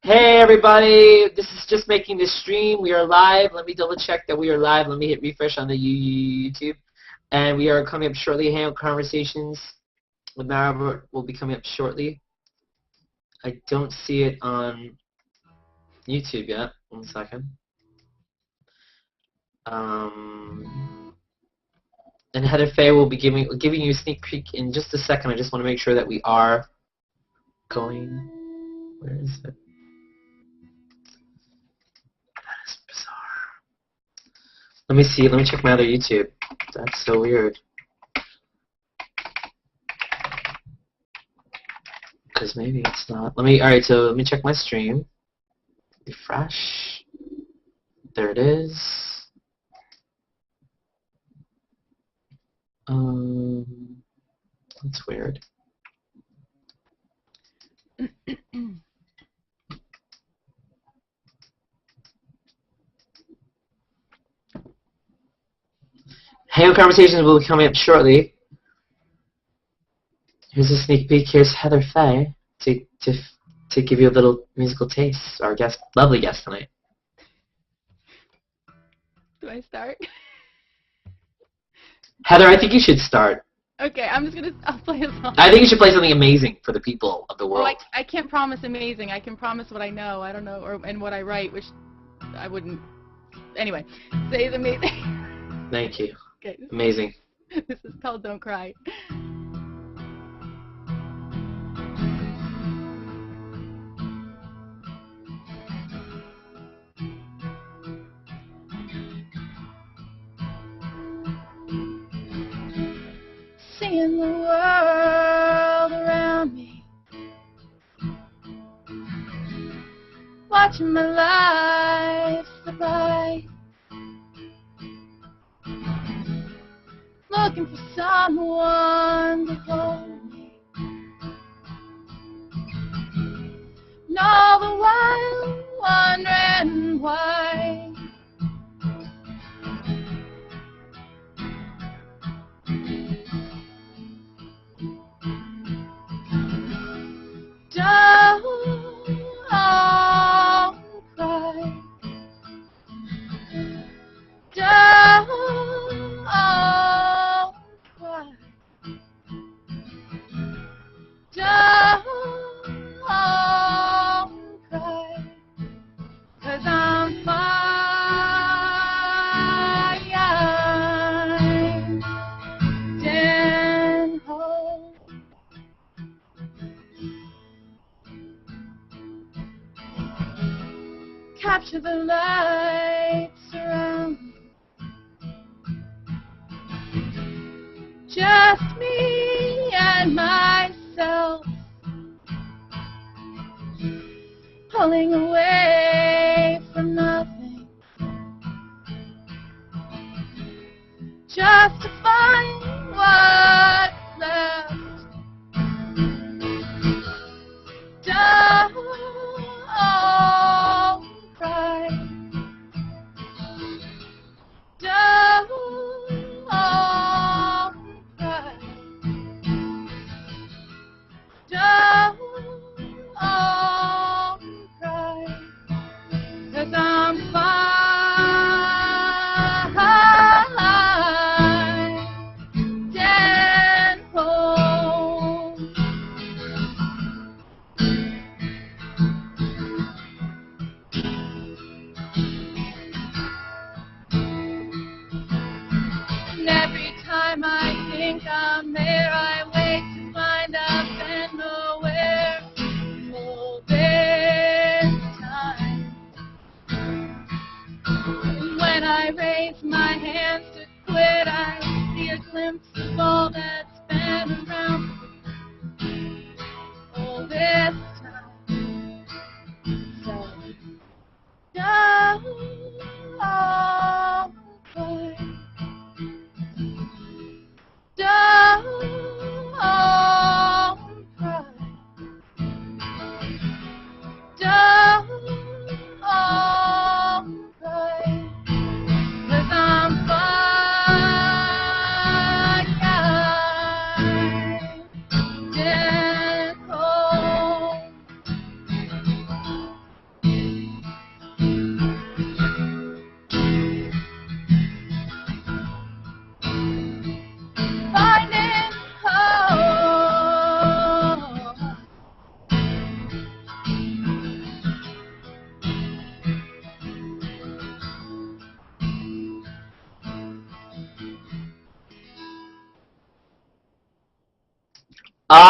Hey everybody, this is just making this stream. We are live. Let me double check that we are live. Let me hit refresh on the YouTube. And we are coming up shortly. Hangout Conversations with Mara will be coming up shortly. I don't see it on YouTube yet. 1 second. And Heather Fay will be giving you a sneak peek in just a second. I just want to make sure that we are going. Where is it? That is bizarre. Let me see. Let me check my other YouTube. That's so weird. Because maybe it's not. Alright, so let me check my stream. Refresh. There it is. That's weird. Hangout Conversations will be coming up shortly. Here's a sneak peek. Here's Heather Fay to give you a little musical taste. Our guest, lovely guest tonight. Do I start? Heather, I think you should start. Okay, I'll play a song. I think you should play something amazing for the people of the world. Well, I can't promise amazing. I can promise what I know. I don't know, and what I write, which I wouldn't. Anyway, say the amazing. Thank you. Okay. Amazing. This is called Don't Cry. Seeing the world around me, watching my life slip by, looking for someone to hold me, and all the while wondering why. Capture the lights around me, just me and myself, pulling away from nothing, just to find what's left. I'm there, I wait to find I've been nowhere all this time. When I raise my hands to quit, I see a glimpse of all that's been around all this time. So don't cry. Don't cry. Don't cry. 'Cause I'm fine.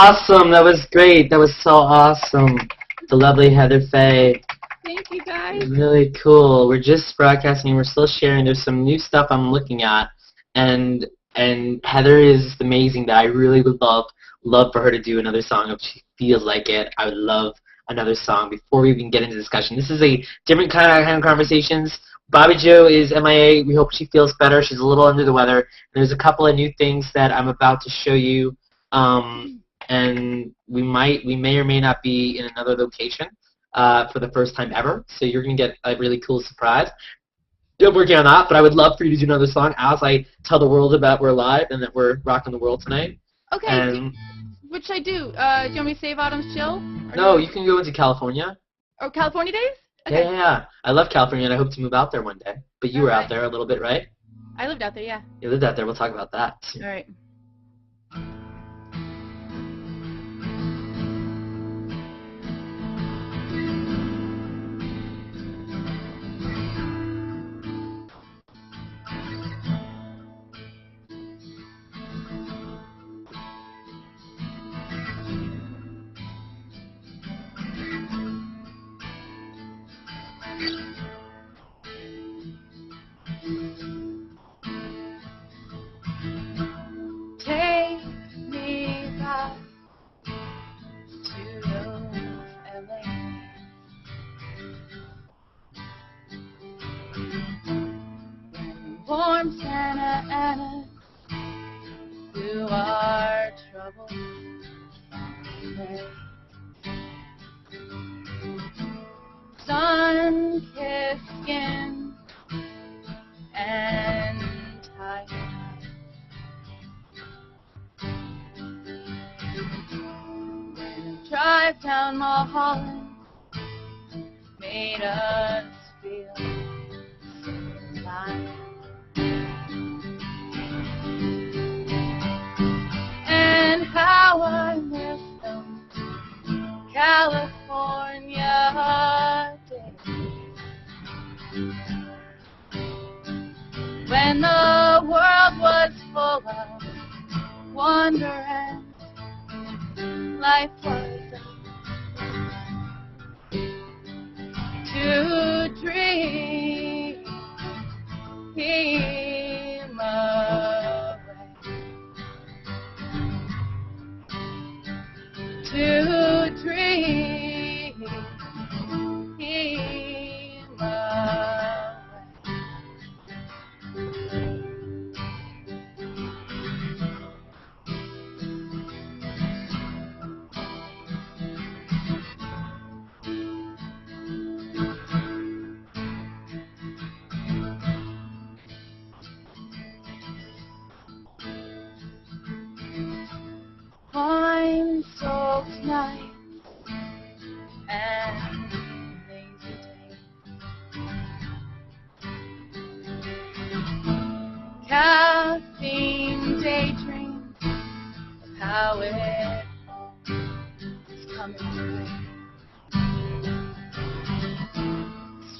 awesome. That was great. That was so awesome. The lovely Heather Fay. Thank you, guys. Really cool. We're just broadcasting. We're still sharing. There's some new stuff I'm looking at, and Heather is amazing. That I really would love for her to do another song if she feels like it. I would love another song before we even get into discussion. This is a different kind of conversations. Bobby Joe is MIA. We hope she feels better. She's a little under the weather. There's a couple of new things that I'm about to show you, and we may or may not be in another location for the first time ever. So you're gonna get a really cool surprise. Still working on that, but I would love for you to do another song as I tell the world about we're live and that we're rocking the world tonight. Okay. And what should I do? Do you want me to save Autumn's Chill? No, you can go into California. Oh, California Days? Okay. Yeah. I love California, and I hope to move out there one day. But you were out there a little bit, right? I lived out there, yeah. You lived out there. We'll talk about that. All right. Take me back to those LA. Warm Santa Ana through our troubled way. Sun-kissed skin and tired. Drive down Mulholland made us feel so alive. And how I miss those California days when the world was full of wonder and life was to dream away, to dream away. Wine-soaked nights and lazy days, caffeine daydreams of how it all is coming through.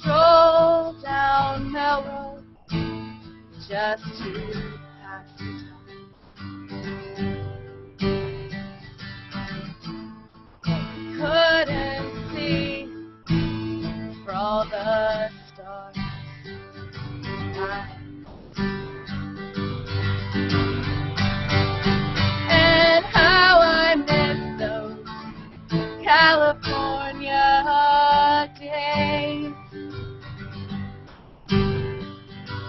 Stroll down Melrose just to pass the time. Couldn't see for all the stars and how I miss those California days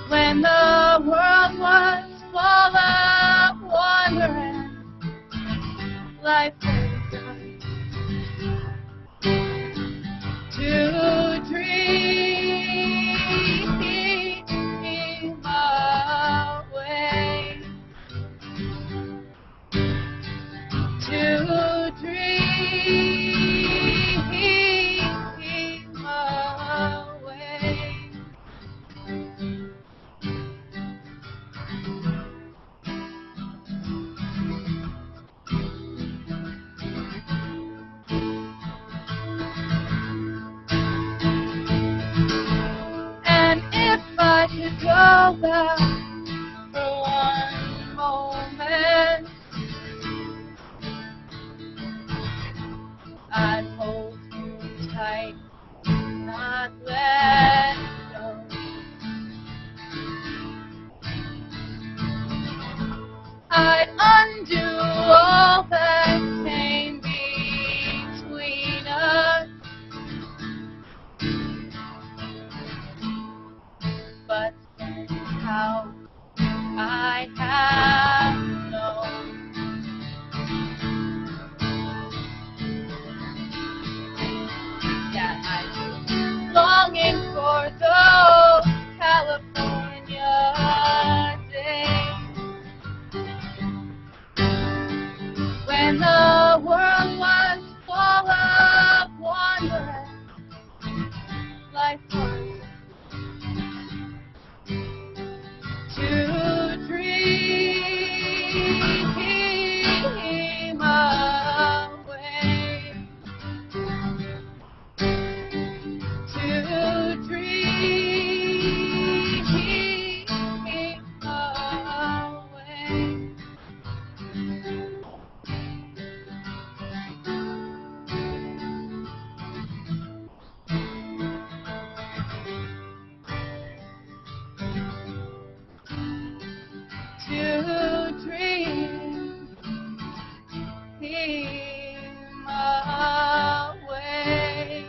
when the world was full of wonder and life was done. To dream away, to dream away. I could go back for one moment I not let go. I'd undo all that came between us, but somehow I have known that I'm longing for those California days when the world was full of wonder, life was to dream away, to dream away. To dream him away.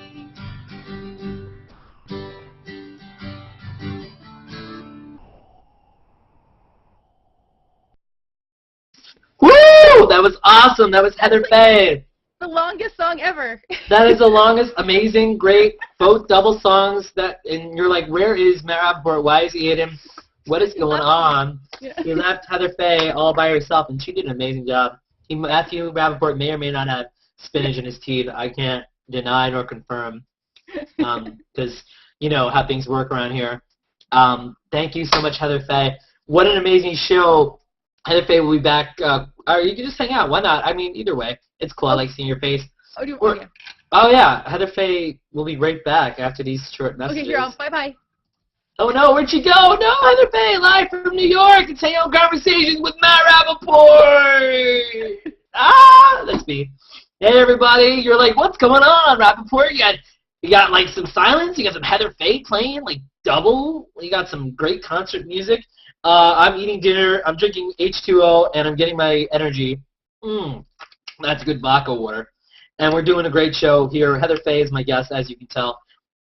Woo! That was awesome. That was Heather Fay. The longest song ever. That is the longest, amazing, great, both double songs. And you're like, where is Matt Rappaport? Why is he hit him? What is going on? Yeah. He left Heather Fay all by herself, and she did an amazing job. Matthew Rappaport may or may not have spinach in his teeth. I can't deny nor confirm, because you know how things work around here. Thank you so much, Heather Fay. What an amazing show. Heather Fay will be back. Or you can just hang out. Why not? I mean, either way. It's cool. I like seeing your face. Oh, yeah. Oh, yeah. Heather Fay will be right back after these short messages. Okay, here, bye-bye. Oh, no. Where'd she go? No, Heather Fay, live from New York. It's Hangout Conversations with Matt Rappaport. That's me. Hey, everybody. You're like, what's going on, Rappaport? You got like, some silence. You got some Heather Fay playing, like, double. You got some great concert music. I'm eating dinner. I'm drinking H2O, and I'm getting my energy. That's good vodka water. And we're doing a great show here. Heather Fay is my guest, as you can tell.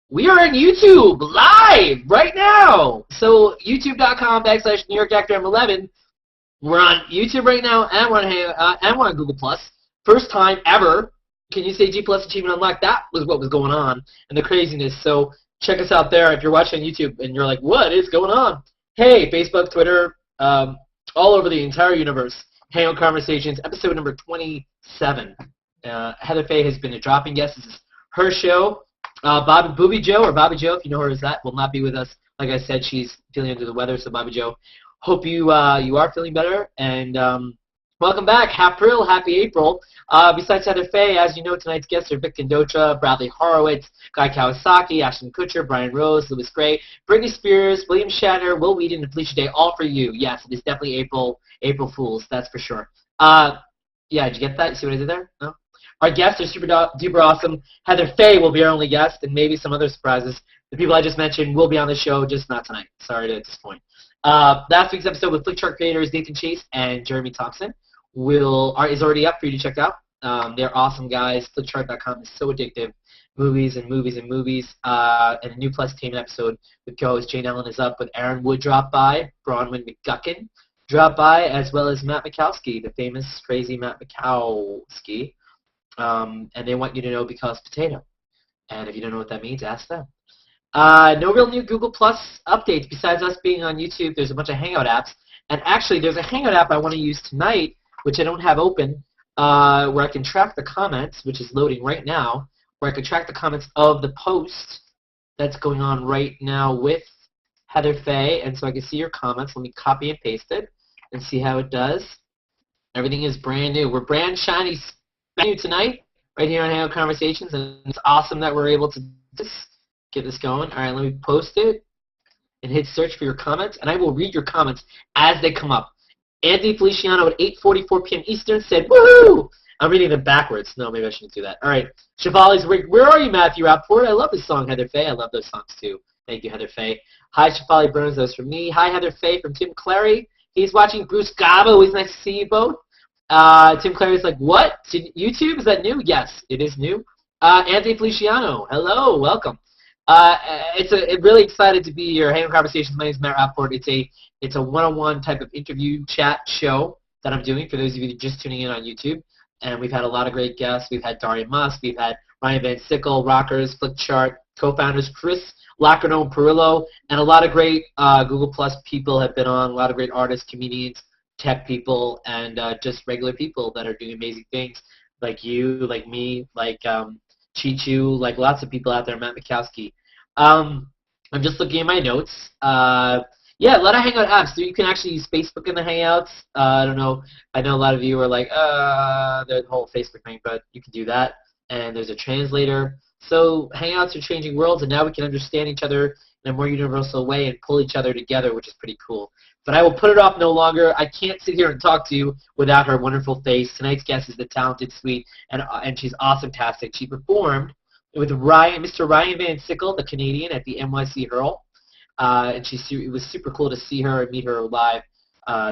We are on YouTube live right now. So youtube.com/New York Actor M11. We're on YouTube right now, and we're on Google+. First time ever. Can you say G+ Achievement Unlocked? That was what was going on, and the craziness. So check us out there if you're watching on YouTube and you're like, what is going on? Hey, Facebook, Twitter, all over the entire universe. Hangout Conversations, episode number 27. Heather Fay has been a dropping guest. This is her show. Bobby Joe, if you know her as that, will not be with us. Like I said, she's feeling under the weather, so Bobby Joe, hope you are feeling better. And welcome back. Happy April. Besides Heather Fay, as you know, tonight's guests are Vic Condotra, Bradley Horowitz, Guy Kawasaki, Ashton Kutcher, Brian Rose, Louis Gray, Britney Spears, William Shatner, Will Wheaton, and Felicia Day, all for you. Yes, it is definitely April Fools, that's for sure. Yeah, did you get that? You see what I did there? No? Our guests are super duper awesome. Heather Fay will be our only guest, and maybe some other surprises. The people I just mentioned will be on the show, just not tonight. Sorry to disappoint. Last week's episode with Flickchart creators Nathan Chase and Jeremy Thompson is already up for you to check out. They're awesome guys. Flickchart.com is so addictive. Movies and movies and movies. And a new Plus Team episode with co-host Jane Ellen is up with Aaron Wood drop by, Bronwyn McGuckin drop by, as well as Matt Mikowski, the famous crazy Matt Mikowski. And they want you to know because potato. And if you don't know what that means, ask them. No real new Google Plus updates besides us being on YouTube. There's a bunch of Hangout apps. And actually, there's a Hangout app I want to use tonight, which I don't have open, where I can track the comments, which is loading right now, where I can track the comments of the post that's going on right now with Heather Fay. And so I can see your comments. Let me copy and paste it and see how it does. Everything is brand new. We're brand shiny new tonight right here on Hangout Conversations, and it's awesome that we're able to just get this going. All right, let me post it and hit search for your comments, and I will read your comments as they come up. Anthony Feliciano at 8:44 p.m. Eastern said, woohoo! I'm reading them backwards. No, maybe I shouldn't do that. All right. Shefali's, where are you, Matthew Rappaport? I love this song, Heather Fay. I love those songs, too. Thank you, Heather Fay. Hi, Shefali Burns. That was from me. Hi, Heather Fay from Tim Clary. He's watching Bruce Gabo. Always nice to see you both. Tim Clary's like, what? YouTube? Is that new? Yes, it is new. Anthony Feliciano. Hello. Welcome. It's really excited to be here. Hangout Conversations. My name is Matt Rappaport. It's a one-on-one type of interview chat show that I'm doing for those of you that are just tuning in on YouTube. And we've had a lot of great guests. We've had Darian Musk. We've had Ryan Van Sickle, Rockers, Flickchart, co-founders Chris Lacano Perillo, and a lot of great Google Plus people have been on, a lot of great artists, comedians, tech people, and just regular people that are doing amazing things, like you, like me, like Chichu, like lots of people out there, Matt Mikowski. I'm just looking at my notes. Yeah, a lot of Hangout apps. So you can actually use Facebook in the Hangouts. I don't know. I know a lot of you are like, the whole Facebook thing, but you can do that. And there's a translator. So Hangouts are changing worlds, and now we can understand each other in a more universal way and pull each other together, which is pretty cool. But I will put it off no longer. I can't sit here and talk to you without her wonderful face. Tonight's guest is the talented, sweet, and she's awesome-tastic. She performed with Mr. Ryan Van Sickle, the Canadian, at the NYC Hurl. And it was super cool to see her and meet her live.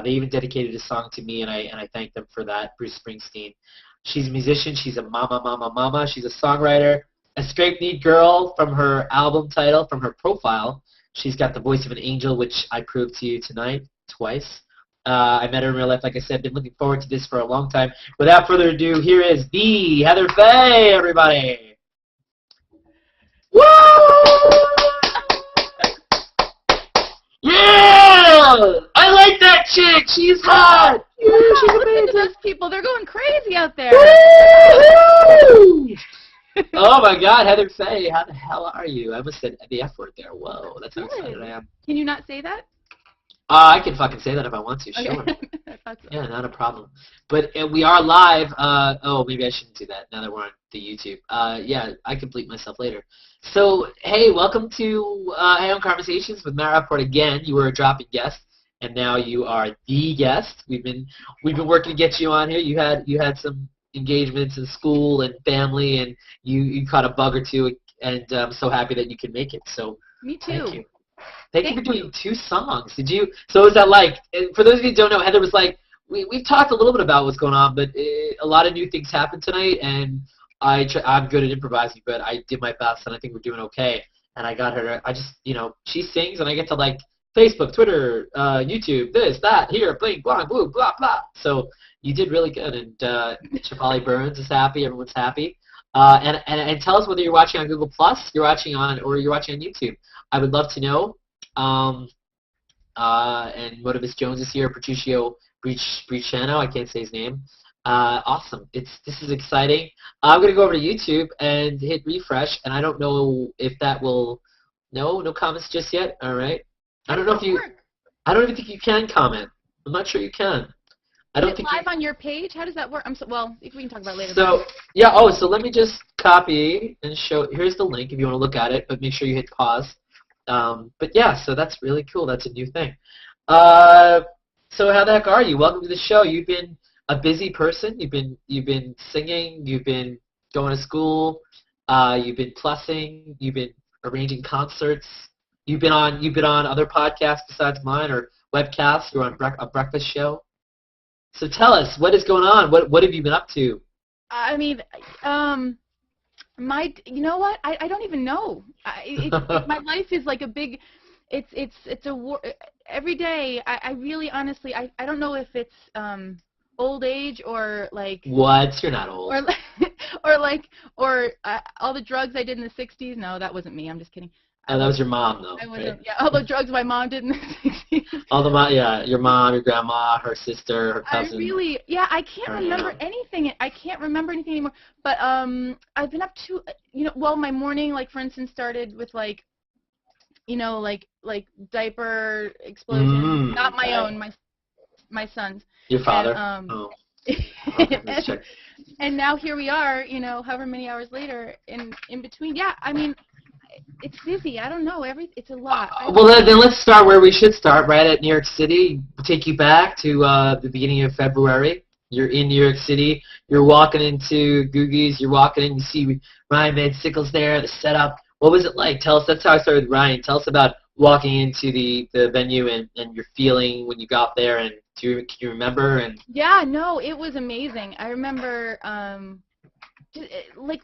They even dedicated a song to me, and I thank them for that, Bruce Springsteen. She's a musician. She's a mama. She's a songwriter, a straight-kneed girl from her album title, from her profile. She's got the voice of an angel, which I proved to you tonight twice. I met her in real life, like I said. Been looking forward to this for a long time. Without further ado, here is the Heather Fay, everybody. Woo! Yeah! I like that chick. She's hot. Yeah, she's amazing. Look at those people. They're going crazy out there. Woo-hoo! Oh my God, Heather Fay, how the hell are you? I almost said the F word there. Whoa, that's how excited I am. Can you not say that? I can fucking say that if I want to, sure. Okay. I thought so. Yeah, not a problem. But we are live. Oh, maybe I shouldn't do that now that we're on the YouTube. Yeah, I can bleep myself later. So, hey, welcome to Hangout Conversations with Matt Rappaport again. You were a dropping guest, and now you are the guest. We've been working to get you on here. You had some engagements in school and family, and you caught a bug or two, and I'm so happy that you could make it. So me too. Thank you for doing 2 songs. So was that like, and for those of you who don't know, Heather was like, we've talked a little bit about what's going on, but a lot of new things happened tonight, and I'm good at improvising, but I did my best, and I think we're doing okay. And I got her to, she sings, and I get to like Facebook, Twitter, YouTube, this, that, here, bling, blah, blue, blah, blah. So you did really good, and Shefali Burns is happy. Everyone's happy. And tell us whether you're watching on Google Plus, or you're watching on YouTube. I would love to know. And Motivus Jones is here. Patricio Briciano. I can't say his name. Awesome. This is exciting. I'm gonna go over to YouTube and hit refresh, and I don't know if that will. No comments just yet. All right. I don't even think you can comment. I'm not sure you can. I don't think live on your page. How does that work? Well, we can talk about it later. So yeah. Oh, so let me just copy and show. Here's the link if you want to look at it, but make sure you hit pause. But yeah, so that's really cool. That's a new thing. So how the heck are you? Welcome to the show. You've been a busy person. You've been singing. You've been going to school. You've been plussing. You've been arranging concerts. You've been on other podcasts besides mine, or webcasts. You're on a breakfast show. So tell us, what is going on? What have you been up to? I mean, you know what? I don't even know. My life is like a big. It's a war. Every day, I really honestly, I don't know if it's old age or like. What? You're not old. Or all the drugs I did in the '60s. No, that wasn't me. I'm just kidding. Oh, that was your mom, though. I wasn't. Right? Yeah, all the drugs my mom did in the '60s. Your mom, your grandma, her sister, her cousin. I can't remember anything. I can't remember anything anymore. But I've been up to, my morning, like for instance, started with like diaper explosion. Not my own, my son's. Your father. And, and now here we are, however many hours later, in between. Yeah, I mean. It's busy. I don't know. It's a lot. Well, then let's start where we should start, right at New York City. We'll take you back to the beginning of February. You're in New York City. You're walking into Googie's. You're walking in. You see Ryan Van Sickle's there. The setup. What was it like? Tell us. That's how I started with Ryan. Tell us about walking into the venue and your feeling when you got there. And can you remember? And Yeah, no, it was amazing. I remember, like,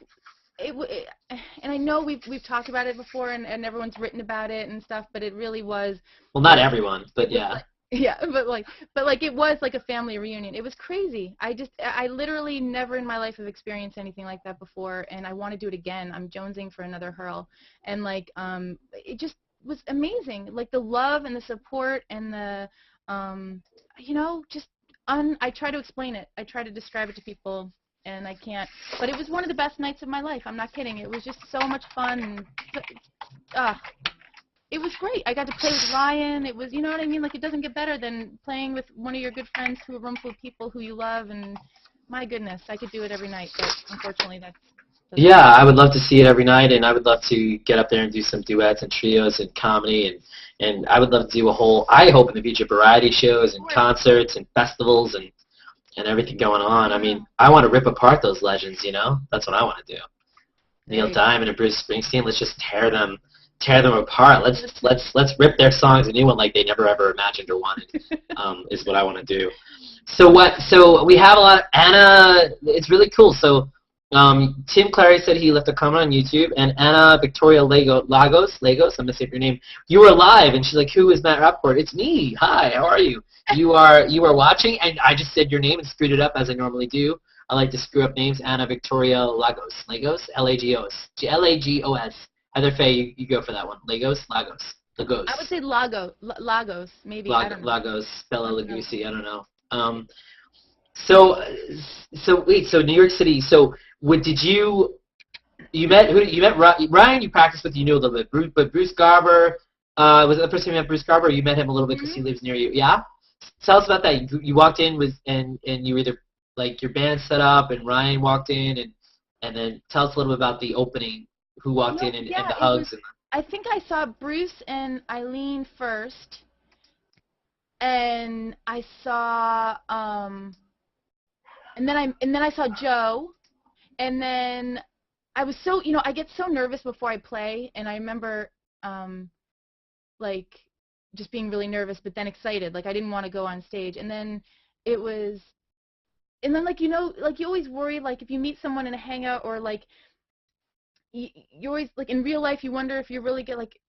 and I know we've talked about it before, and everyone's written about it and stuff, but it really was. well, not everyone, but yeah. Yeah, but it was like a family reunion. It was crazy. I literally never in my life have experienced anything like that before, and I want to do it again. I'm jonesing for another hurl, and like it just was amazing. Like the love and the support and the just I try to explain it. I try to describe it to people, and I can't. But it was one of the best nights of my life. I'm not kidding. It was just so much fun. It was great. I got to play with Ryan. It was, you know what I mean? Like, it doesn't get better than playing with one of your good friends to a room full of people who you love, and my goodness, I could do it every night, but unfortunately that's... Yeah, I would love to see it every night, and I would love to get up there and do some duets and trios and comedy, and I would love to do a whole, I hope in the future, variety shows and concerts and festivals and everything going on. I mean, I want to rip apart those legends, you know? That's what I want to do. Neil Diamond and Bruce Springsteen, let's just tear them apart. Let's rip their songs a new one like they never ever imagined or wanted. Is what I want to do. So we have a lot. Anna, it's really cool. So Tim Clary said he left a comment on YouTube, and Anna Victoria Lagos, I'm gonna say your name. You were live, and she's like, "Who is Matt Rappaport?" It's me. Hi, how are you? You are watching, and I just said your name and screwed it up as I normally do. I like to screw up names. Anna Victoria Lagos, Lagos. Heather Fay, you go for that one. Lagos. I would say Lagos, maybe. I don't know. Lagos, Bella Lugosi, I don't know. So New York City. So you met Ryan? You practiced with, you knew a little bit. But Bruce Garber, was it the first time you met Bruce Garber? Or you met him a little bit because he lives near you. Yeah. Tell us about that. You walked in and you were either like your band set up, and Ryan walked in, and then tell us a little bit about the opening. Who walked in and the hugs? I think I saw Bruce and Eileen first, and I saw and then I saw Joe, and then I was so, I get so nervous before I play, and I remember like just being really nervous but then excited, like I didn't want to go on stage, and then like like you always worry, like if you meet someone in a hangout, or like you always, like in real life, you wonder if you really get, like,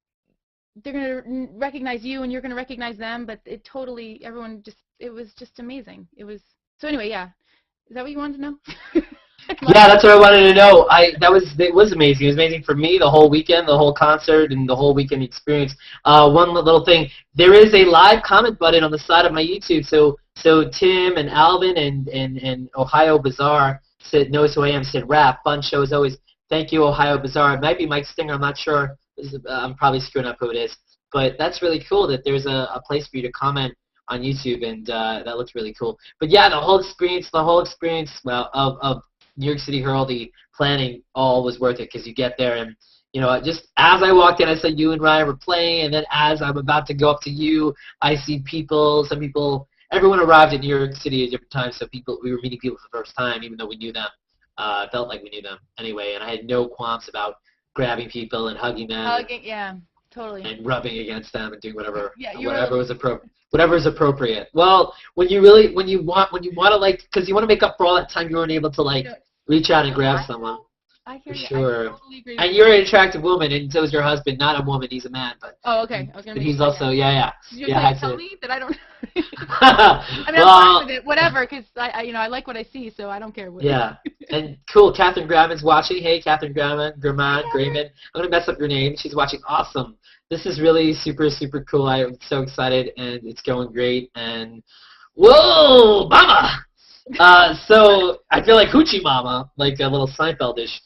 they're going to recognize you and you're going to recognize them, but it was just amazing. So anyway, yeah. Is that what you wanted to know? Yeah, that's what I wanted to know. It was amazing. It was amazing for me, the whole weekend, the whole concert, and the whole weekend experience. One little thing, there is a live comment button on the side of my YouTube, so Tim and Alvin and Ohio Bazaar knows who I am, said rap, fun show as always. Thank you, Ohio Bazaar. It might be Mike Stinger. I'm not sure. I'm probably screwing up who it is. But that's really cool that there's a place for you to comment on YouTube, and that looks really cool. But yeah, the whole experience, well, of New York City Hurl, the planning, all was worth it, because you get there, and just as I walked in, I saw you and Ryan were playing, and then as I'm about to go up to you, I see some people, everyone arrived in New York City at different times, so we were meeting people for the first time, even though we knew them. Felt like we knew them anyway, and I had no qualms about grabbing people and hugging them. Yeah, totally. And rubbing against them and doing whatever, whatever was appropriate. Well, when you want to, like, because you want to make up for all that time you weren't able to, like, reach out and grab someone. I hear you. Sure. I totally agree. And you're an attractive woman, and so is your husband. Not a woman, he's a man, but. Oh, okay. But he's also, yeah. You're going to tell me that I don't. I mean, well, I'm fine with it, whatever, because I like what I see, so I don't care. Yeah. And cool, Catherine Graman's watching. Hey, Catherine Graman. I'm gonna mess up your name. She's watching. Awesome. This is really super, super cool. I'm so excited, and it's going great. And whoa, mama! So I feel like Hoochie Mama, like a little Seinfeldish.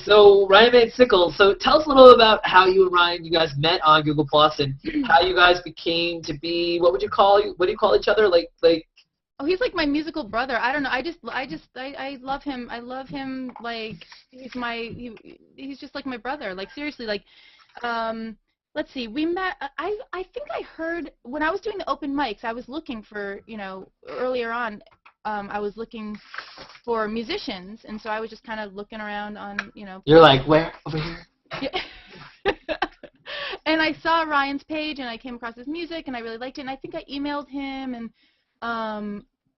So Ryan Van Sickle, so tell us a little about how you and Ryan, you guys met on Google Plus, and how you guys became to be, what do you call each other? Like Oh, he's like my musical brother. I don't know. I love him. I love him. Like he's just like my brother. Like seriously, like let's see, we met, I think I heard, when I was doing the open mics, I was looking for, earlier on, I was looking for musicians, and so I was just kind of looking around on, You're like, where? Over here? Yeah. And I saw Ryan's page, and I came across his music, and I really liked it, and I think I emailed him,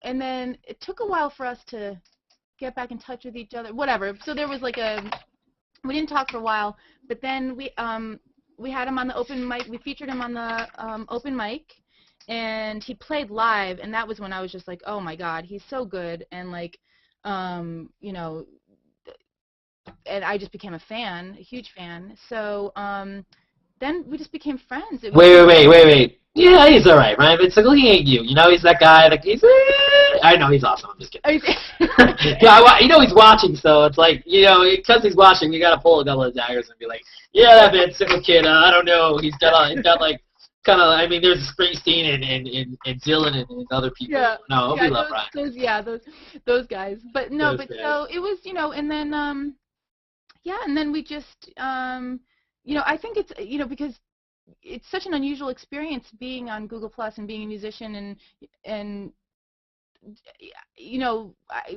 and then it took a while for us to get back in touch with each other, whatever. So there was like we didn't talk for a while, but then we had him on the open mic. We featured him on the open mic, and he played live, and that was when I was just like, oh my God, he's so good, and like, and I just became a fan, a huge fan. So then we just became friends. Wait. Yeah, he's all right, Ryan Van Sickle. He ain't you. He's that guy. Like I know he's awesome. I'm just kidding. Yeah, he's watching, so it's like, because he's watching, you gotta pull a couple of daggers and be like, yeah, that Van Sickle kid. I don't know. He's got like kind of. I mean, there's Springsteen and Dylan and other people. Yeah. No, we love Ryan. Those guys. But no, but so it was, and then yeah, and then we just I think it's because it's such an unusual experience being on Google Plus and being a musician, and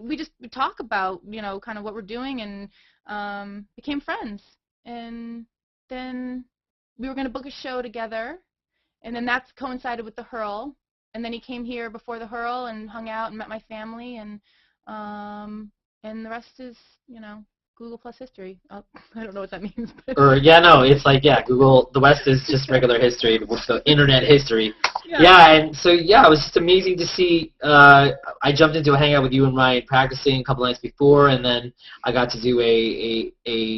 we just talk about kind of what we're doing, and became friends, and then we were going to book a show together, and then that's coincided with the Hurl, and then he came here before the Hurl and hung out and met my family, and the rest is Google Plus history. Oh, I don't know what that means. It's like, Google, the West is just regular history, so internet history. Yeah, and so, it was just amazing to see. I jumped into a Hangout with you and Ryan practicing a couple nights before, and then I got to do a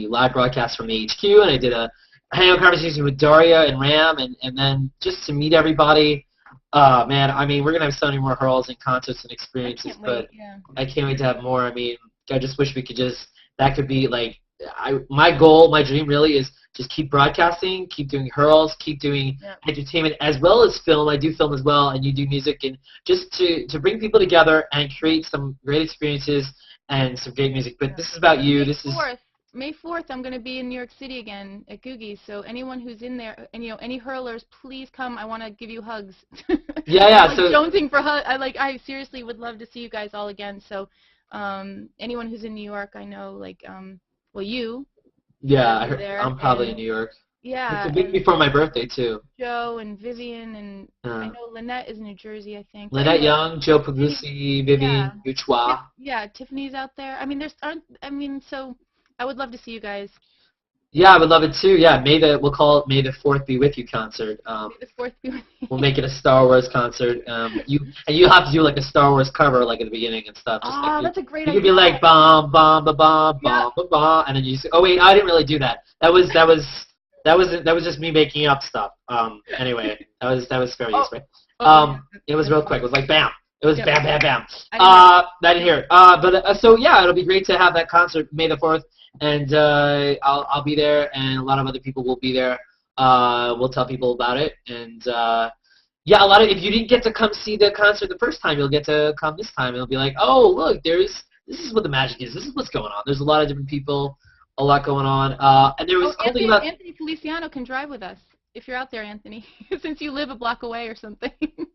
live broadcast from the HQ, and I did a Hangout conversation with Daria and Ram, and then just to meet everybody. Man, I mean, we're going to have so many more hurls and concerts and experiences, I can't wait to have more. I mean, I just wish we could that could be like, my goal, my dream really is just keep broadcasting, keep doing hurls, keep doing entertainment as well as film. I do film as well, and you do music, and just to bring people together and create some great experiences and some great music. But this is about you. May 4th, I'm going to be in New York City again at Googie's, so anyone who's in there, and any hurlers, please come. I want to give you hugs. Yeah. So jonesing for hugs. I seriously would love to see you guys all again. So anyone who's in New York, I know, you. Yeah, I'm probably in New York. Yeah. It's a week before my birthday, too. Joe and Vivian, and I know Lynette is in New Jersey, I think. Lynette Young, Joe Puglisi, Vivian Bouchois. Yeah, Tiffany's out there. I mean, so I would love to see you guys. Yeah, I would love it too. Yeah, we'll call it May the 4th Be With You concert. May the 4th be with you. We'll make it a Star Wars concert. You'll have to do like a Star Wars cover like at the beginning and stuff. That's a great idea. You could be like bom bom ba bom bom ba bom, and then you say, oh wait, I didn't really do that. That was just me making up stuff. Anyway, that was fair use, right? It was real quick. It was like bam. It was bam bam bam. I didn't hear it. So yeah, it'll be great to have that concert May the 4th. And I'll be there, and a lot of other people will be there. We'll tell people about it, and if you didn't get to come see the concert the first time, you'll get to come this time. It'll be like, oh look, this is what the magic is. This is what's going on. There's a lot of different people, a lot going on. And there was Anthony Feliciano can drive with us if you're out there, Anthony, since you live a block away or something.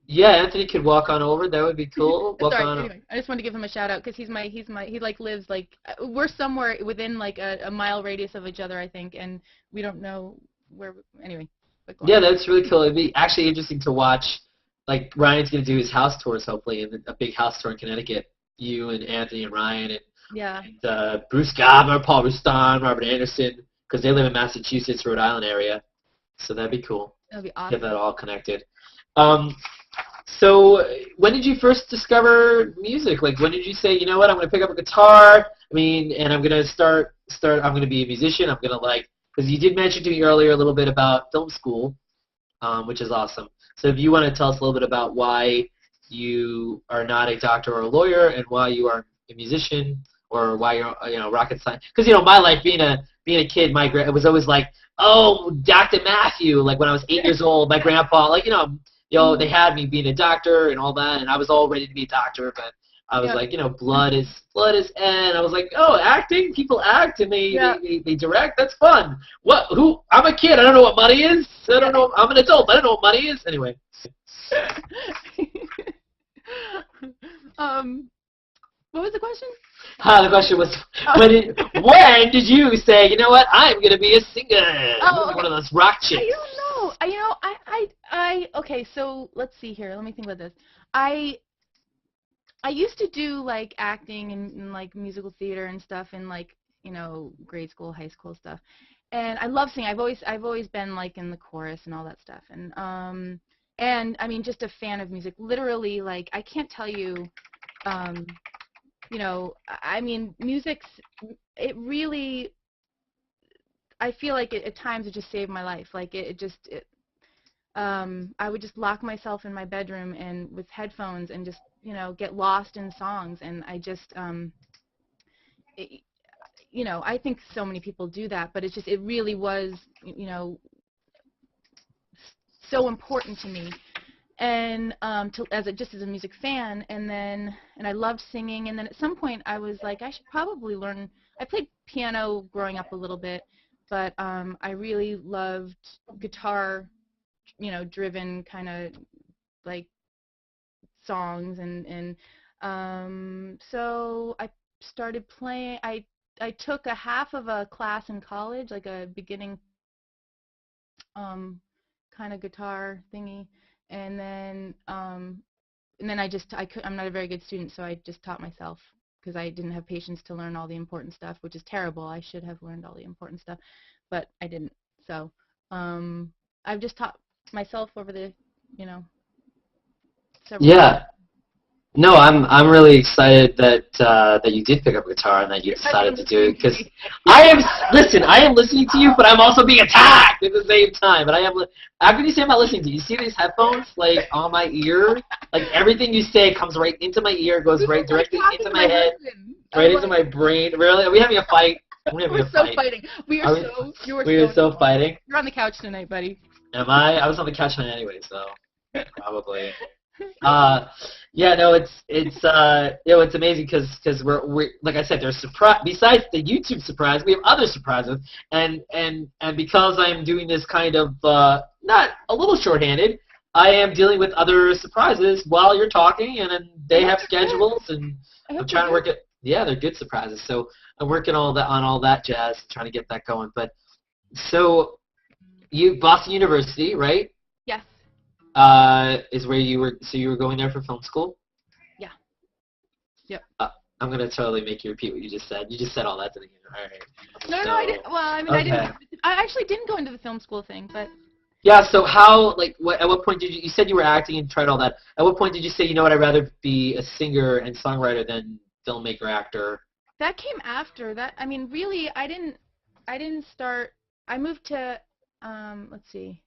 Yeah, Anthony could walk on over. That would be cool. Anyway, I just wanted to give him a shout out because he lives we're somewhere within like a mile radius of each other, I think, and we don't know where. Anyway. Yeah, that's really cool. It'd be actually interesting to watch. Like Ryan's gonna do his house tours, hopefully, and a big house tour in Connecticut. You and Anthony and Ryan and Bruce Gabber, Paul Rustan, Robert Anderson, because they live in Massachusetts, Rhode Island area. So that'd be cool. That'd be awesome. Get that all connected. So when did you first discover music? Like, when did you say, you know what, I'm going to pick up a guitar, and I'm going to I'm going to be a musician, I'm going to because you did mention to me earlier a little bit about film school, which is awesome. So if you want to tell us a little bit about why you are not a doctor or a lawyer, and why you are a musician, or why you're, rocket science. Because, my life, being a kid, it was always like, oh, Dr. Matthew, like when I was 8 years old, my grandpa, they had me being a doctor and all that, and I was all ready to be a doctor, but I was like, blood is and I was like, oh, acting, people act and they direct. That's fun. What? Who? I'm a kid. I don't know what money is. I don't know. I'm an adult. I don't know what money is. Anyway. What was the question? The question was, when did you say, you know what, I'm going to be a singer? Oh, okay. One of those rock chicks. I don't know. Okay, so let's see here. Let me think about this. I used to do, like, acting and like, musical theater and stuff in, like, grade school, high school stuff. And I love singing. I've always been, like, in the chorus and all that stuff. And I mean, just a fan of music. Literally, like, I can't tell you, I mean, it really, I feel like at times it just saved my life. Like, I would just lock myself in my bedroom and with headphones and just, get lost in songs. And I just, I think so many people do that, but it really was, so important to me. And just as a music fan, and I loved singing, and then at some point I was like, I should probably learn. I played piano growing up a little bit, but I really loved guitar, driven kind of like songs, and so I started playing. I took a half of a class in college, like a beginning kind of guitar thingy. And then I'm not a very good student, so I just taught myself because I didn't have patience to learn all the important stuff, which is terrible. I should have learned all the important stuff, but I didn't. So I've just taught myself over the, several years. No, I'm really excited that you did pick up a guitar and that you decided to do it, because I am listening to you, but I'm also being attacked at the same time. But after you say I'm not listening to you, see these headphones like on my ear? Like everything you say comes right into my ear, goes right directly into my head, right into my brain. Really? Are we having a fight? We're so fighting. We are so fighting. You're on the couch tonight, buddy. Am I? I was on the couch tonight anyway, so probably. It's amazing because we're like I said, there's besides the YouTube surprise, we have other surprises, and because I'm doing this kind of not a little shorthanded, I am dealing with other surprises while you're talking, and then they have schedules, and I'm trying to work it. Yeah, they're good surprises, so I'm working on all that jazz, trying to get that going. But so Boston University, right? Yes. Is where you were. So you were going there for film school? Yeah. Yep. I'm gonna totally make you repeat what you just said. You just said all that to me. All right. No, I didn't. Well, I mean, okay. I actually didn't go into the film school thing, but. Yeah. So how? Like, at what point did you? You said you were acting and tried all that. At what point did you say, you know what? I'd rather be a singer and songwriter than filmmaker, actor? That came after that. I mean, really, I didn't start. I moved to. Let's see.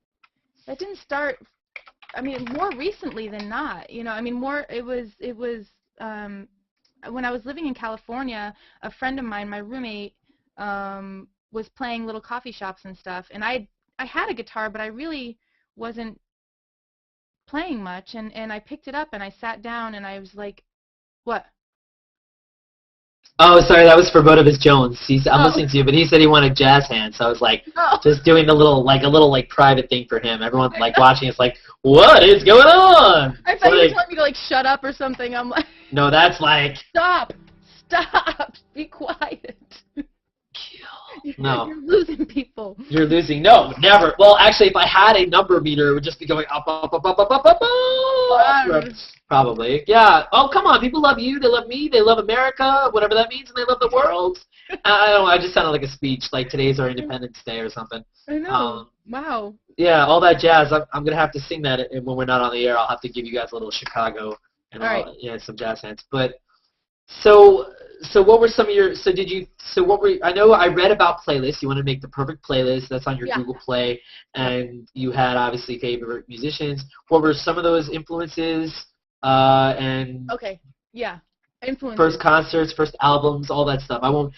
That didn't start. I mean, more recently than not, I mean, it was when I was living in California, a friend of mine, my roommate, was playing little coffee shops and stuff, and I had a guitar, but I really wasn't playing much, and I picked it up, and I sat down, and I was like, what? Oh, sorry, that was for Bodovitz Jones. I'm listening to you, but he said he wanted jazz hands, so I was like, just doing a little private thing for him. Everyone watching is like, what is going on? I thought you were telling me to shut up or something. I'm like, no, that's like, stop, be quiet. No. You're losing people. You're losing. No, never. Well, actually, if I had a number meter, it would just be going up, up, up, up, up, up, up, up. Probably. Yeah. Oh, come on. People love you. They love me. They love America, whatever that means, and they love the world. I don't know. I just sounded like a speech, like today's our Independence Day or something. I know. Wow. Yeah, all that jazz. I'm going to have to sing that when we're not on the air. I'll have to give you guys a little Chicago and some jazz hands. But so what were some of your, I know I read about playlists. You want to make the perfect playlist that's on your Google Play, and you had obviously favorite musicians. What were some of those influences? Okay, yeah, influences. First concerts, first albums, all that stuff. I won't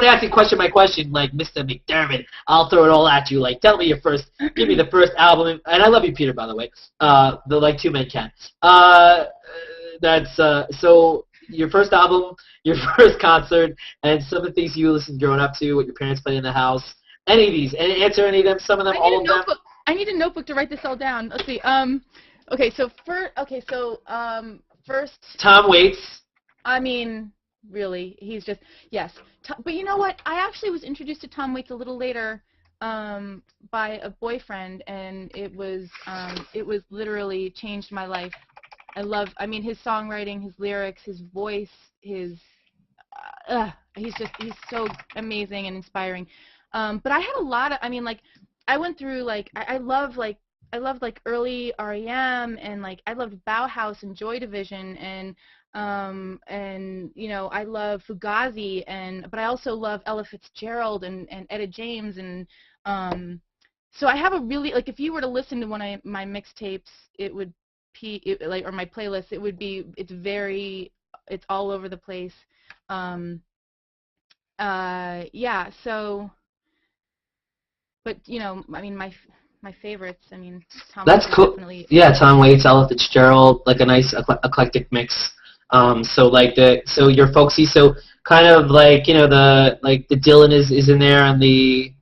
ask you question by question like Mr. McDermott. I'll throw it all at you. Like, give me the first album. And I love you, Peter, by the way. The two men can. So your first album, your first concert, and some of the things you listened growing up to, what your parents played in the house. Any of these, and answer any of them, some of them, all of them. I need a notebook to write this all down. Let's see. First. Tom Waits. I mean, really, he's just yes. But you know what? I actually was introduced to Tom Waits a little later by a boyfriend, and it was literally changed my life. I mean, his songwriting, his lyrics, his voice, he's so amazing and inspiring. But I had a lot of, I mean, like, I went through, like, I loved early REM, and, like, I loved Bauhaus and Joy Division, and you know, I love Fugazi, but I also love Ella Fitzgerald and Etta James, and so I have a really, like, if you were to listen to one of my mixtapes, or my playlist, it's all over the place. Yeah, so, but, you know, I mean, my favorites, I mean, Tom That's Waits cool. Definitely. Yeah, Tom Waits, Ella Fitzgerald, like a nice eclectic mix. So you're folksy, so kind of like, you know, the Dylan is in there, and the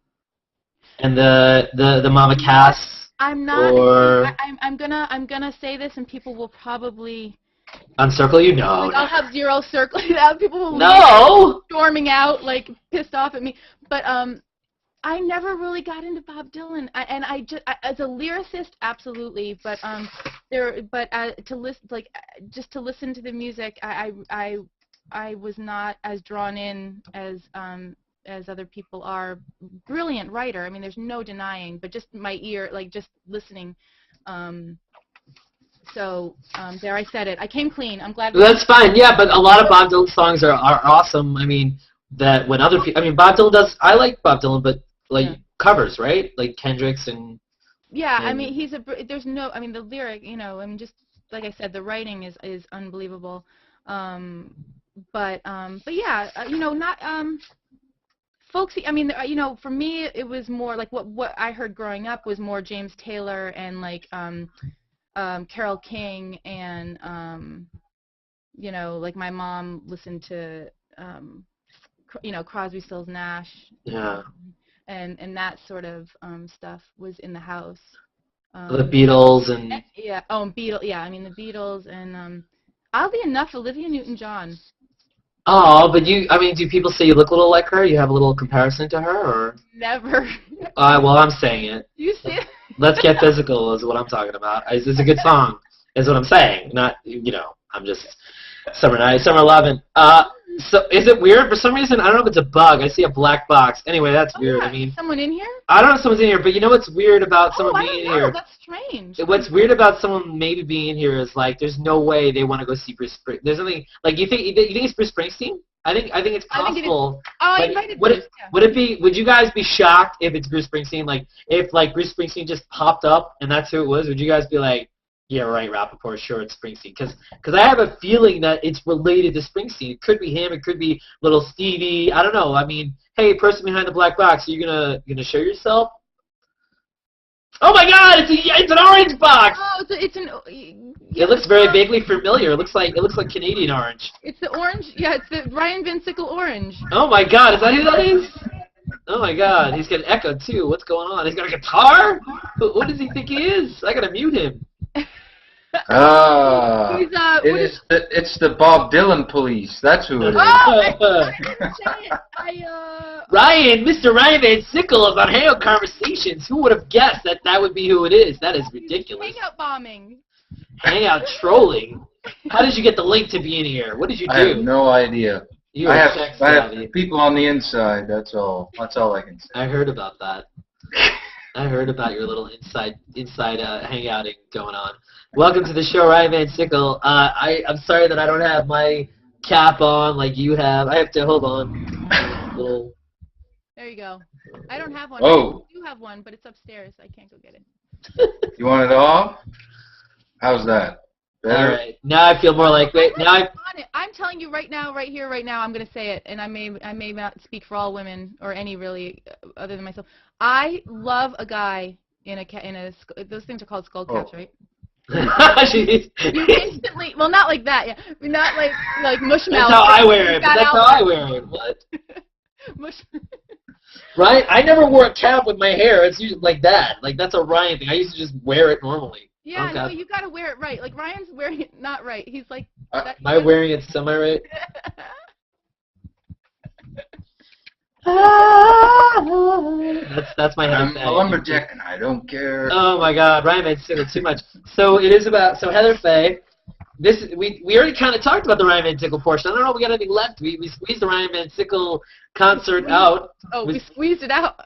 Mama Cass. I'm not. Or I'm gonna say this, and people will probably uncircle you. No. Like, I'll have zero circling out. People will leave storming out, like, pissed off at me. But I never really got into Bob Dylan, as a lyricist, absolutely. But to listen, like, just to listen to the music, I was not as drawn in as other people are. Brilliant writer. I mean, there's no denying. But just my ear, like, just listening. So there, I said it. I came clean. I'm glad. That's fine. Yeah, but a lot of Bob Dylan songs are awesome. I mean, that when other people, I mean, Bob Dylan does. I like Bob Dylan, but like covers, right? Like Kendrick's and. Yeah, I mean, there's no. I mean, the lyric, you know, I mean, just like I said, the writing is unbelievable. But yeah, you know, not folksy. I mean, you know, for me, it was more like what I heard growing up was more James Taylor and, like, Carole King, and you know, like, my mom listened to you know, Crosby, Stills, Nash. Yeah. And that sort of stuff was in the house. The Beatles and. Beatles. Yeah, I mean, the Beatles, and oddly enough, Olivia Newton-John. Oh, but I mean, do people say you look a little like her? You have a little comparison to her, or? Never. Well, I'm saying it. You see it? Let's Get Physical is what I'm talking about. It's a good song, is what I'm saying. Not, you know, I'm just Summer Night, Summer Lovin'. So is it weird? For some reason, I don't know if it's a bug. I see a black box. Anyway, that's weird. Yeah. I mean, someone in here? I don't know if someone's in here, but you know what's weird about someone being in here? That's strange. What's weird about someone maybe being in here is, like, there's no way they want to go see Bruce Springsteen. There's something, like, you think it's Bruce Springsteen? I think it's possible. I invited Bruce. Would you guys be shocked if it's Bruce Springsteen? Like, if, like, Bruce Springsteen just popped up and that's who it was, would you guys be like, yeah, right, Rappaport, sure, it's Springsteen? Because I have a feeling that it's related to Springsteen. It could be him. It could be little Stevie. I don't know. I mean, hey, person behind the black box, are you gonna show yourself? Oh my God! It's an orange box. Oh, it's an. It looks very vaguely familiar. It looks like Canadian orange. It's the orange. Yeah, it's the Ryan Van Sickle orange. Oh my God! Is that who that is? Oh my God! He's got an echo too. What's going on? He's got a guitar. What does he think he is? I gotta mute him. It's the Bob Dylan police. That's who it is. I didn't say it. Ryan, Mr. Ryan Van Sickle is on Hangout Conversations. Who would have guessed that would be who it is? That is ridiculous. Hangout bombing. Hangout trolling. How did you get the link to be in here? What did you do? I have no idea. I have people on the inside. That's all. That's all I can say. I heard about that. I heard about your little inside hangouting going on. Welcome to the show, Ryan Van Sickle. I'm sorry that I don't have my cap on like you have. I have to, hold on. There you go. I don't have one. Oh. I do have one, but it's upstairs. I can't go get it. You want it off? How's that? Better? All right. Now I feel more like, I'm telling you right now, right here, right now, I'm going to say it, and I may not speak for all women or any really other than myself. I love a guy in a those things are called skull caps, right? She's- You instantly, well, not like that, yeah. Not like mush mouth. That's how I wear it. But that's how I wear it. What? Mush. Right? I never wore a cap with my hair. It's usually like that. Like that's a Ryan thing. I used to just wear it normally. Yeah, Okay. no, you gotta wear it right. Like Ryan's wearing it not right. He's like. Am I wearing it semi right? That's my head. I'm a lumberjack and I don't care. Oh my God, Ryan Van Sickle, too much. So it is about Heather Fay. This we already kind of talked about the Ryan Van Sickle portion. I don't know if we got anything left. We squeezed the Ryan Van Sickle concert out. Oh, we squeezed it out.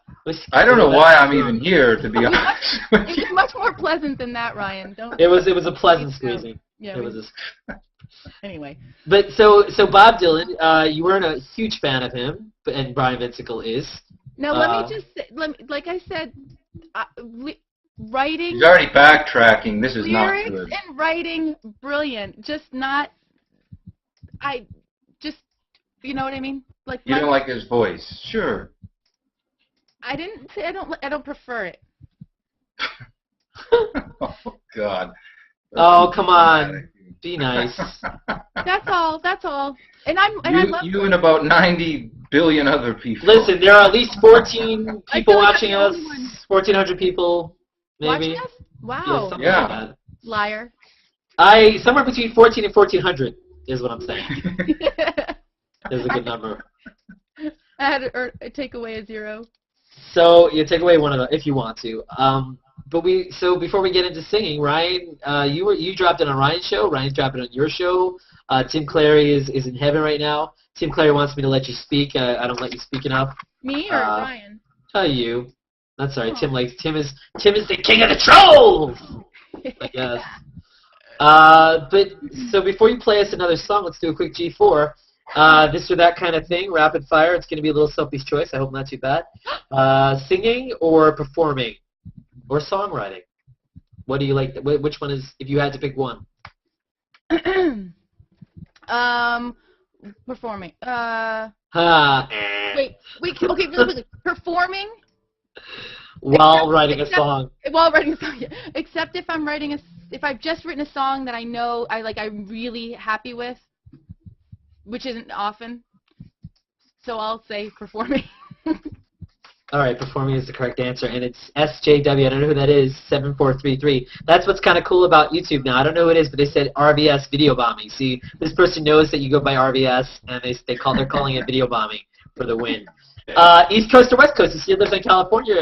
I don't know why I'm even here, to be honest with It you. was much more pleasant than that, Ryan. Don't. It was a pleasant squeezing. Yeah. It was. Anyway. But so Bob Dylan, you weren't a huge fan of him, and Ryan Van Sickle is. Now let me just say, like I said, writing. He's already backtracking. This is not lyrics good. and writing, brilliant. Just not. You know what I mean? Like You don't like his voice. Sure. I didn't say I don't prefer it. Oh, God. Oh, come on. Be nice. That's all. And I love. You and about 90 billion other people. Listen, there are at least 14 I people feel like I'm watching the us. only one. 1,400 people, maybe. Watching us? Wow. Something Yeah. like that. Liar. Somewhere between 14 and 1,400 is what I'm saying. Is a good number. I had to take away a 0. So you take away one of them if you want to. But before we get into singing, Ryan, you dropped it on Ryan's show. Ryan's dropped it on your show. Tim Clary is in heaven right now. Tim Clary wants me to let you speak. I don't let you speak enough. Me or Ryan? You. That's all right. Tim is the king of the trolls. I guess. But so before you play us another song, let's do a quick G4. This or that kind of thing, rapid fire. It's going to be a little Sophie's choice. I hope not too bad. Singing or performing or songwriting? What do you like? Which one is, if you had to pick one? Performing. Wait. Wait. Okay, really quickly. Performing. While writing a song. While writing a song, yeah. Except if I've just written a song that I know I'm really happy with, which isn't often. So I'll say performing. All right, performing is the correct answer, and it's SJW. I don't know who that is. 7433. That's what's kind of cool about YouTube now. I don't know who it is, but they said RVS video bombing. See, this person knows that you go by RVS, and they're calling it video bombing for the win. East Coast or West Coast? You see, you lived in California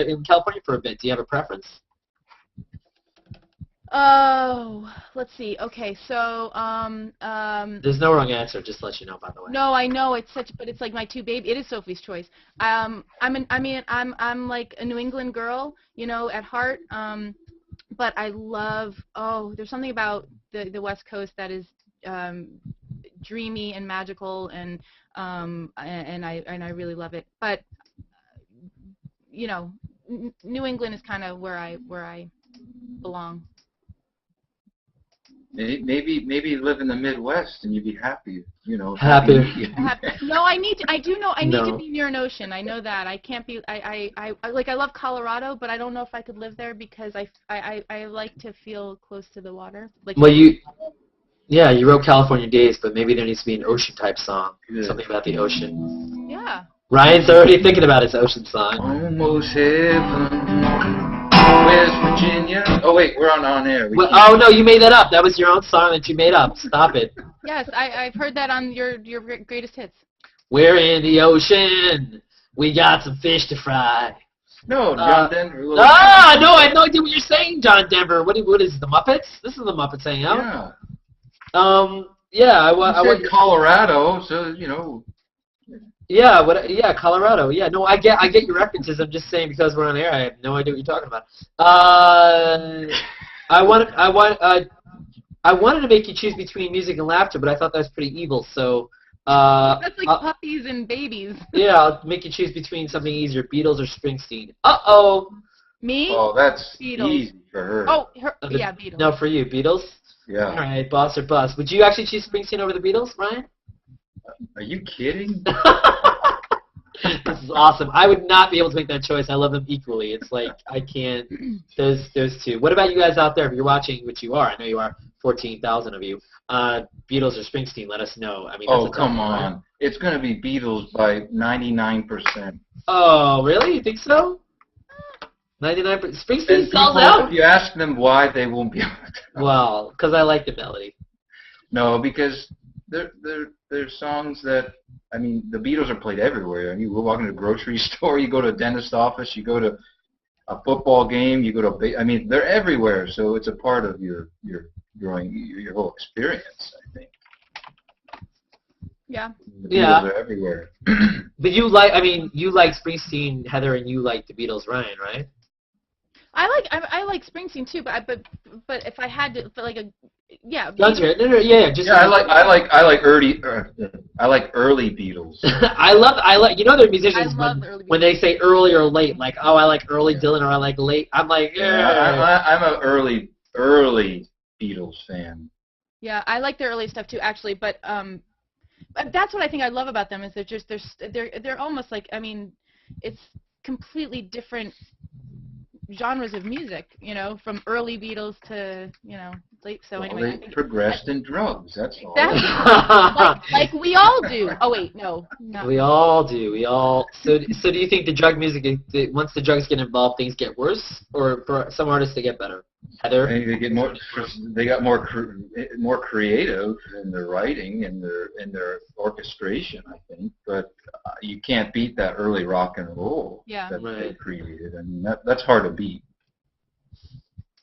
for a bit. Do you have a preference? Oh, let's see. Okay, so There's no wrong answer. Just to let you know, by the way. No, I know but it's like my two baby. It is Sophie's choice. I'm like a New England girl, at heart. But I love. Oh, there's something about the West Coast that is dreamy and magical, and I really love it. But New England is kind of where I belong. Maybe live in the Midwest and you'd be happy, Happier. No, I need to be near an ocean. I know that. I can't be. I love Colorado, but I don't know if I could live there because I like to feel close to the water. You wrote California Days, but maybe there needs to be an ocean type song. Yeah. Something about the ocean. Yeah. Ryan's already thinking about his ocean song. Almost heaven. West Virginia. Oh wait, we're on air. Oh no, you made that up. That was your own song that you made up. Stop it. Yes, I've heard that on your greatest hits. We're in the ocean. We got some fish to fry. No, John Denver. No, I have no idea what you're saying, John Denver. What is it, the Muppets? This is the Muppets hanging out. Yeah. I said Colorado, so Yeah, Colorado. Yeah, no, I get your references. I'm just saying because we're on air, I have no idea what you're talking about. I wanted to make you choose between music and laughter, but I thought that was pretty evil. So that's like puppies and babies. Yeah, I'll make you choose between something easier: Beatles or Springsteen. Uh-oh. Me? Oh, that's Beatles. Easy for her. Oh, yeah, Beatles. No, for you, Beatles. Yeah. All right, boss or bust. Would you actually choose Springsteen over the Beatles, Ryan? Are you kidding? This is awesome. I would not be able to make that choice. I love them equally. It's like I can't. Those two. What about you guys out there? If you're watching, which you are, I know you are. 14,000 of you. Beatles or Springsteen? Let us know. I mean, that's Oh, a tough come one, right? on. It's going to be Beatles by 99%. Oh, really? You think so? 99%. Springsteen And sells people, out. if you ask them why, they won't be able to. Well, because I like the melody. No, because they're songs that, I mean, the Beatles are played everywhere. I mean, you walk into a grocery store, you go to a dentist's office, you go to a football game, you go to, I mean, they're everywhere. So it's a part of your whole experience, I think. Yeah. The Beatles are everywhere. But you like Springsteen, Heather, and you like the Beatles, Ryan, right? I like Springsteen too, but if I had to, John's here. No, yeah. Just I like early Beatles. I like their musicians I love the early when they say early or late, like, oh, I like early Dylan or I like late. I'm like, I'm an early Beatles fan. Yeah, I like their early stuff too, actually. But that's what I think I love about them is they're almost like, I mean, it's completely different genres of music, from early Beatles to late. So Well, anyway, they progressed in drugs. That's all. like we all do. Oh wait, no. We all do. So do you think the drug music, once the drugs get involved, things get worse, or for some artists they get better? Heather? I think they got more creative in their writing and their orchestration, I think. But you can't beat that early rock and roll that they created. I mean, that's hard to beat.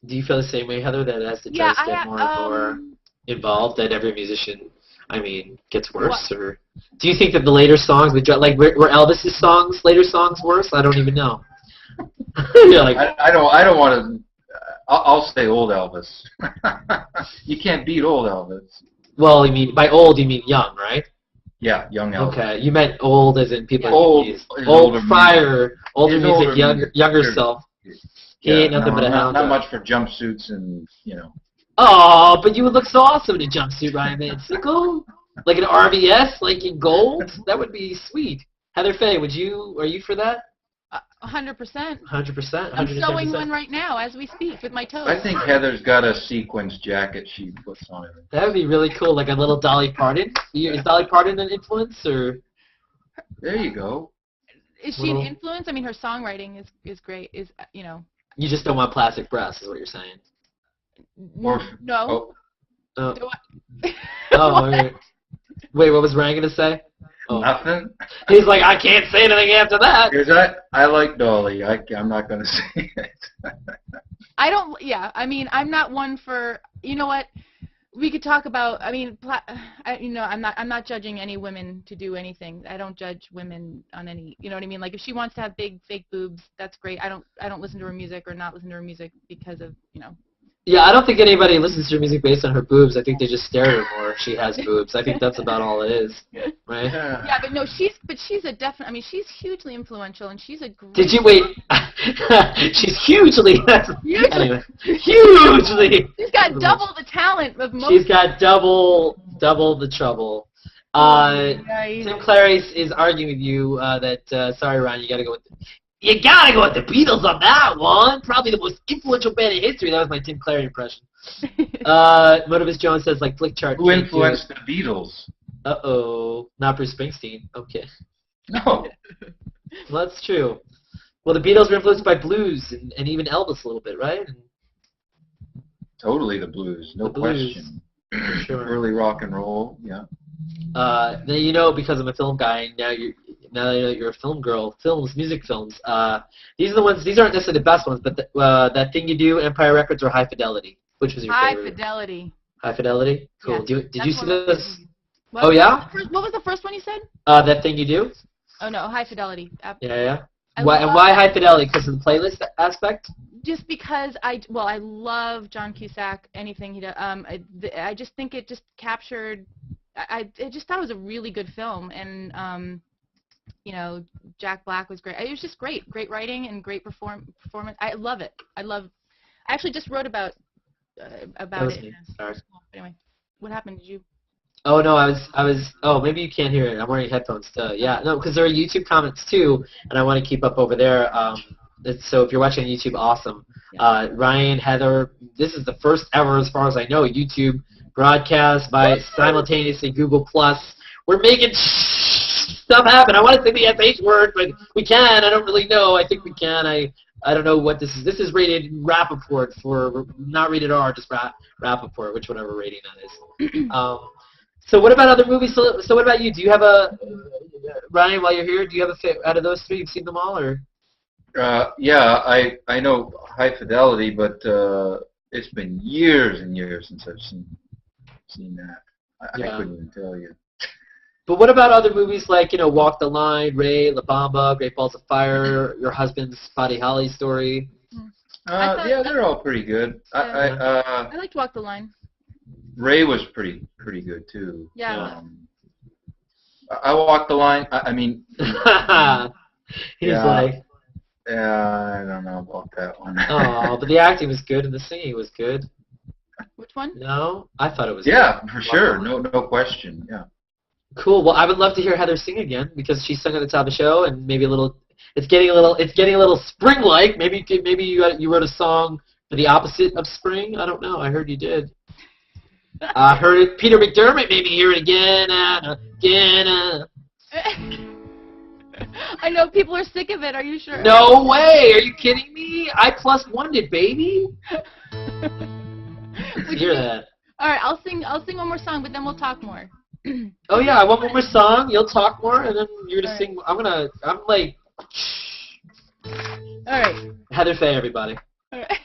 Do you feel the same way, Heather, that as the drugs get more and more involved, that every musician, gets worse? Or do you think that the later songs, were Elvis's later songs worse? I don't even know. You're like, I don't want to. I'll say old Elvis. You can't beat old Elvis. Well, by old you mean young, right? Yeah, young Elvis. Okay, you meant old as in people older music, younger self. He ain't nothing but a hound dog. Not much for jumpsuits and Oh, but you would look so awesome in a jumpsuit, Ryan Van Sickle. Like an RVS, like in gold. That would be sweet. Heather Fay, are you for that? 100%. 100%. I'm sewing one right now as we speak with my toes. I think Heather's got a sequins jacket she puts on her. That would be really cool, like a little Dolly Parton. Is Dolly Parton an influence, or? There you go. Is she an influence? I mean, her songwriting is great. You just don't want plastic breasts, is what you're saying. No. Oh. Wait, what was Ryan going to say? Oh. Nothing. He's like, I can't say anything after that. Because I like Dolly. I'm not going to say it. I'm not one for, you know what, we could talk about, I'm not judging any women to do anything. I don't judge women on any, you know what I mean? Like, if she wants to have big fake boobs, that's great. I don't listen to her music or not listen to her music because of, Yeah, I don't think anybody listens to her music based on her boobs. I think they just stare at her more if she has boobs. I think that's about all it is, right? Yeah, but no, she's a definite. She's hugely influential, and she's a great. Did you wait? She's hugely. Anyway, hugely. She's got double the talent of most. She's got double the trouble. Tim Clary is arguing with you that sorry, Ryan, you got to go with. You gotta go with the Beatles on that one. Probably the most influential band in history. That was my Tim Clary impression. Motivus Jones says, like, Flick Chart. Who influenced the Beatles? Uh-oh. Not Bruce Springsteen. Okay. No. Well, that's true. Well, the Beatles were influenced by blues and even Elvis a little bit, right? Totally the blues. No question. Sure. Early rock and roll, yeah. Then because I'm a film guy, now that I know you're a film girl, music films. These are the ones. These aren't necessarily the best ones, but That Thing You Do, Empire Records, or High Fidelity. Which was your favorite? High Fidelity. High Fidelity. Cool. Yeah, Did you see those? What, Oh yeah. What was the first one you said? That Thing You Do. Oh no, High Fidelity. Yeah. Why High Fidelity? Because of the playlist aspect. Just because I love John Cusack. Anything he does. I just think it just captured. I just thought it was a really good film, and Jack Black was great. It was just great writing and great performance. I love it. I actually just wrote about it. Sorry. Anyway, what happened? Did you? Oh no, oh, maybe you can't hear it. I'm wearing headphones still. Yeah, no, because there are YouTube comments too, and I want to keep up over there. So if you're watching on YouTube, awesome. Yeah. Ryan, Heather, this is the first ever, as far as I know, YouTube broadcast by simultaneously Google Plus. We're making stuff happen. I want to say the SH word, but we can. I don't really know. I think we can. I don't know what this is. This is rated Rappaport for not rated R, just Rappaport, whatever rating that is. So what about other movies? So what about you? Do you have Ryan, while you're here, do you have out of those three, you've seen them all, or? Yeah, I know High Fidelity, but it's been years and years since I've seen that. I couldn't even tell you. But what about other movies like, Walk the Line, Ray, La Bamba, Great Balls of Fire, Your Husband's Buddy Holly Story? Yeah, they're all pretty good. I liked Walk the Line. Ray was pretty good too. Yeah. I Walked the Line. I mean, he's like, yeah, I don't know about that one. Oh, but the acting was good and the singing was good. Which one? No, I thought it was. Yeah, good. for sure. No question. Yeah. Cool. Well, I would love to hear Heather sing again because she sung at the top of the show, and maybe a little. It's getting a little spring-like. Maybe you wrote a song for the opposite of spring. I don't know. I heard you did. I heard it. Peter McDermott made me hear it again and again. I know people are sick of it. Are you sure? No way! Are you kidding me? I +1'd it, baby. Let's hear that. All right, I'll sing one more song, but then we'll talk more. Oh yeah, I want one more song. You'll talk more, and then you're gonna sing. I'm like. All right. Heather Fay, everybody. All right.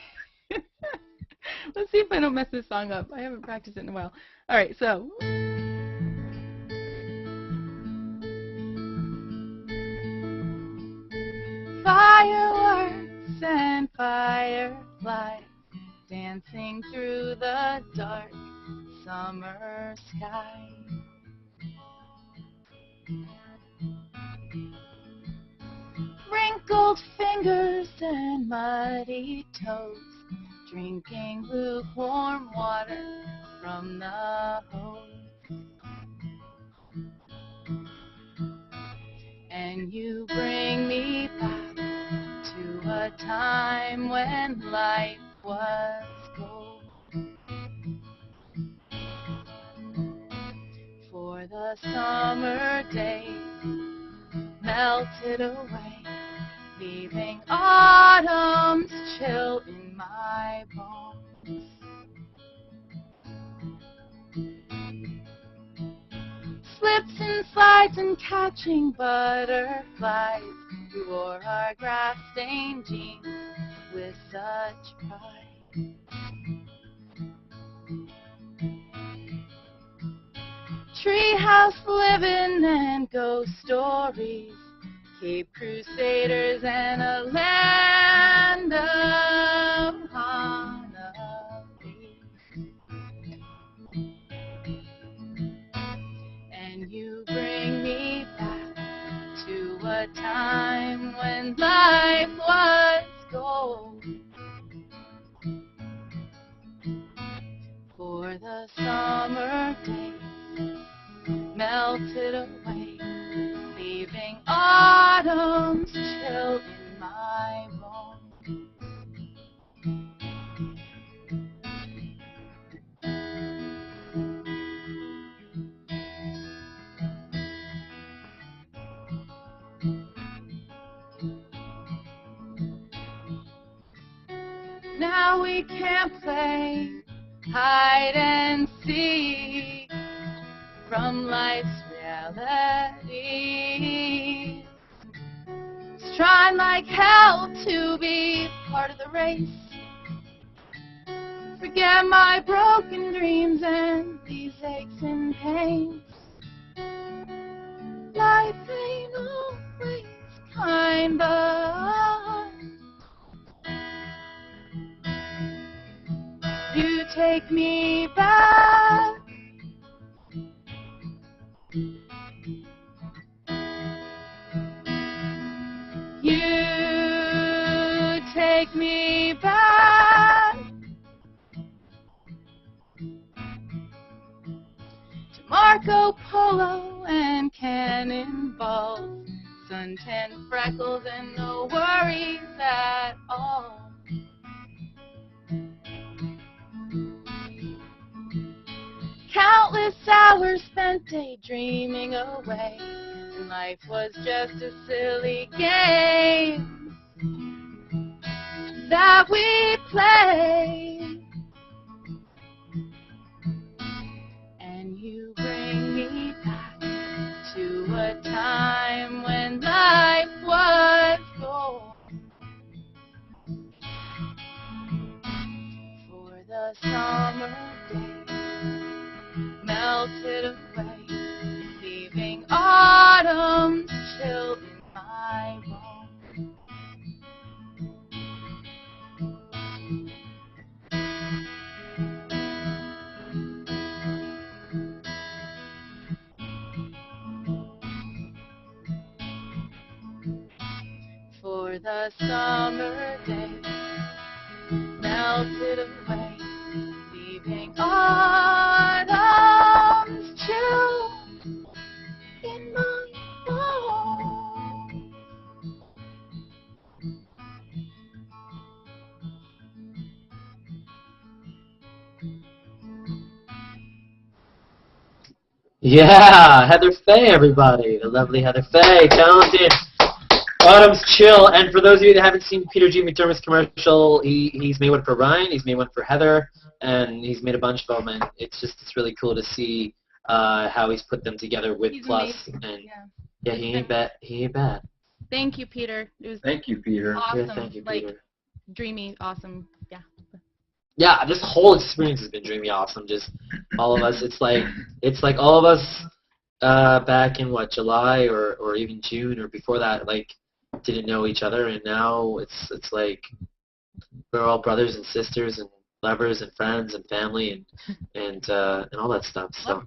Let's see if I don't mess this song up. I haven't practiced it in a while. All right, so. Fireworks and fireflies dancing through the dark summer sky. Wrinkled fingers and muddy toes, drinking lukewarm water from the hose. And you bring me back to a time when life was gold. For the summer days melted away, leaving autumn's chill in my bones. Slips and slides and catching butterflies, we wore our grass-stained jeans with such pride. Treehouse living and ghost stories, Cape Crusaders and a land of honeybees. And you bring me back to a time when life was gold. For the summer days melted away, leaving autumn's chill in my bones. Now we can't play hide and seek from life's reality. Trying like hell to be part of the race. Forget my broken dreams and these aches and pains. Life ain't always kind, but you take me back. You take me back to March Marco Polo and cannonballs, suntan freckles and no worries at all. Countless hours spent daydreaming away, and life was just a silly game that we played. And you bring me back to a time when life was gold. For the summer days melted away, leaving autumn's chill in my bones. For the summer days melted away, leaving autumn's chill in my bones. Yeah, Heather Fay, everybody. The lovely Heather Fay, talented. Autumn's Chill. And for those of you that haven't seen Peter G. McDermott's commercial, he's made one for Ryan, he's made one for Heather, and he's made a bunch of them. And it's really cool to see how he's put them together with He's Plus. amazing. And Yeah. he ain't bad. He ain't bad. Thank you, Peter. It was Thank you, Peter. awesome. Yeah, thank you, like Peter. dreamy, awesome. Yeah. Yeah, this whole experience has been dreamy awesome. Just all of us. It's like all of us back in July or even June or before that, like didn't know each other, and now it's like we're all brothers and sisters and lovers and friends and family and all that stuff. So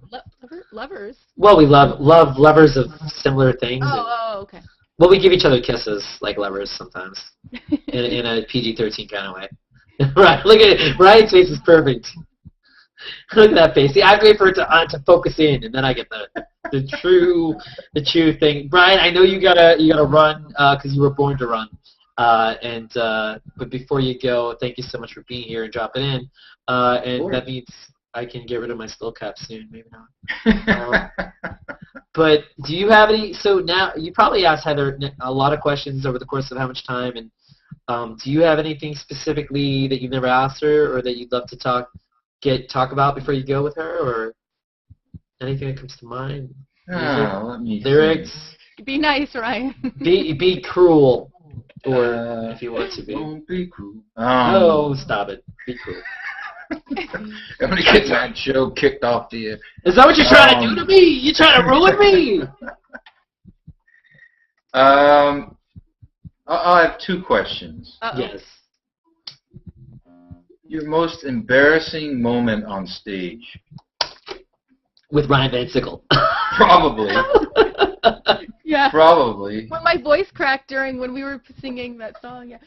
Lovers. well, we love lovers of similar things. And, Okay. well, we give each other kisses like lovers sometimes in a PG-13 kind of way. Right, look at it. Ryan's face is perfect. Look at that face. See, I have to wait for it to focus in, and then I get the true thing. Brian, I know you gotta run because you were born to run. But before you go, thank you so much for being here and dropping in. And that means I can get rid of my skull cap soon. Maybe not. But do you have any? So now you probably asked Heather a lot of questions over the course of how much time, and do you have anything specifically that you've never asked her, or that you'd love to talk about before you go with her, or anything that comes to mind? Let me Lyrics. Be nice, Ryan. Be cruel, or if you want to be. Don't be cruel. Oh, stop it. Be cruel. I'm gonna get that show kicked off the air. Is that what you're trying to do to me? You trying to ruin me? I have two questions. Yes. Your most embarrassing moment on stage? With Ryan Van Sickle. Probably. Yeah. Probably. When my voice cracked when we were singing that song, yeah.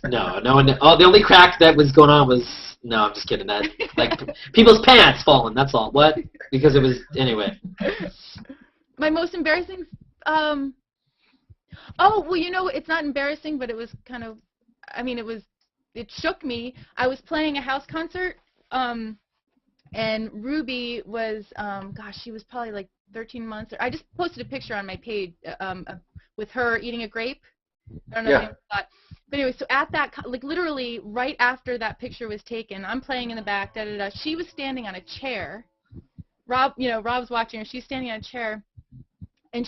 No one. Oh, the only crack that was going on was. No, I'm just kidding. That people's pants falling. That's all. What? Because it was anyway. My most embarrassing. Oh well, it's not embarrassing, but it was kind of. I mean, it shook me. I was playing a house concert, and Ruby was, she was probably like 13 months. I just posted a picture on my page with her eating a grape. I don't know if you thought. But anyway, so at that, literally right after that picture was taken, I'm playing in the back, da-da-da. She was standing on a chair. Rob's watching her. She's standing on a chair. And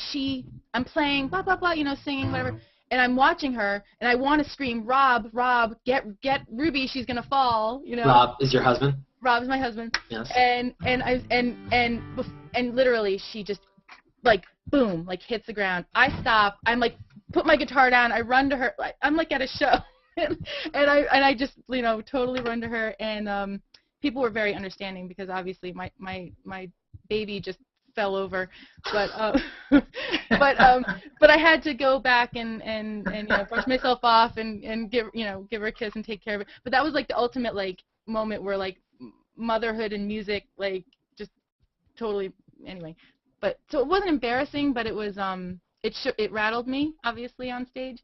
I'm playing, blah, blah, blah, singing, whatever. And I'm watching her, and I want to scream, Rob, get Ruby, she's going to fall, Rob is your husband? Rob is my husband. Yes. And literally she just boom, hits the ground. I stop. I'm put my guitar down. I run to her. I'm at a show, and I just totally run to her. And people were very understanding because obviously my baby just fell over, but but I had to go back and brush myself off and give her a kiss and take care of it. But that was the ultimate moment where motherhood and music just totally anyway. But so it wasn't embarrassing, but it was it rattled me obviously on stage.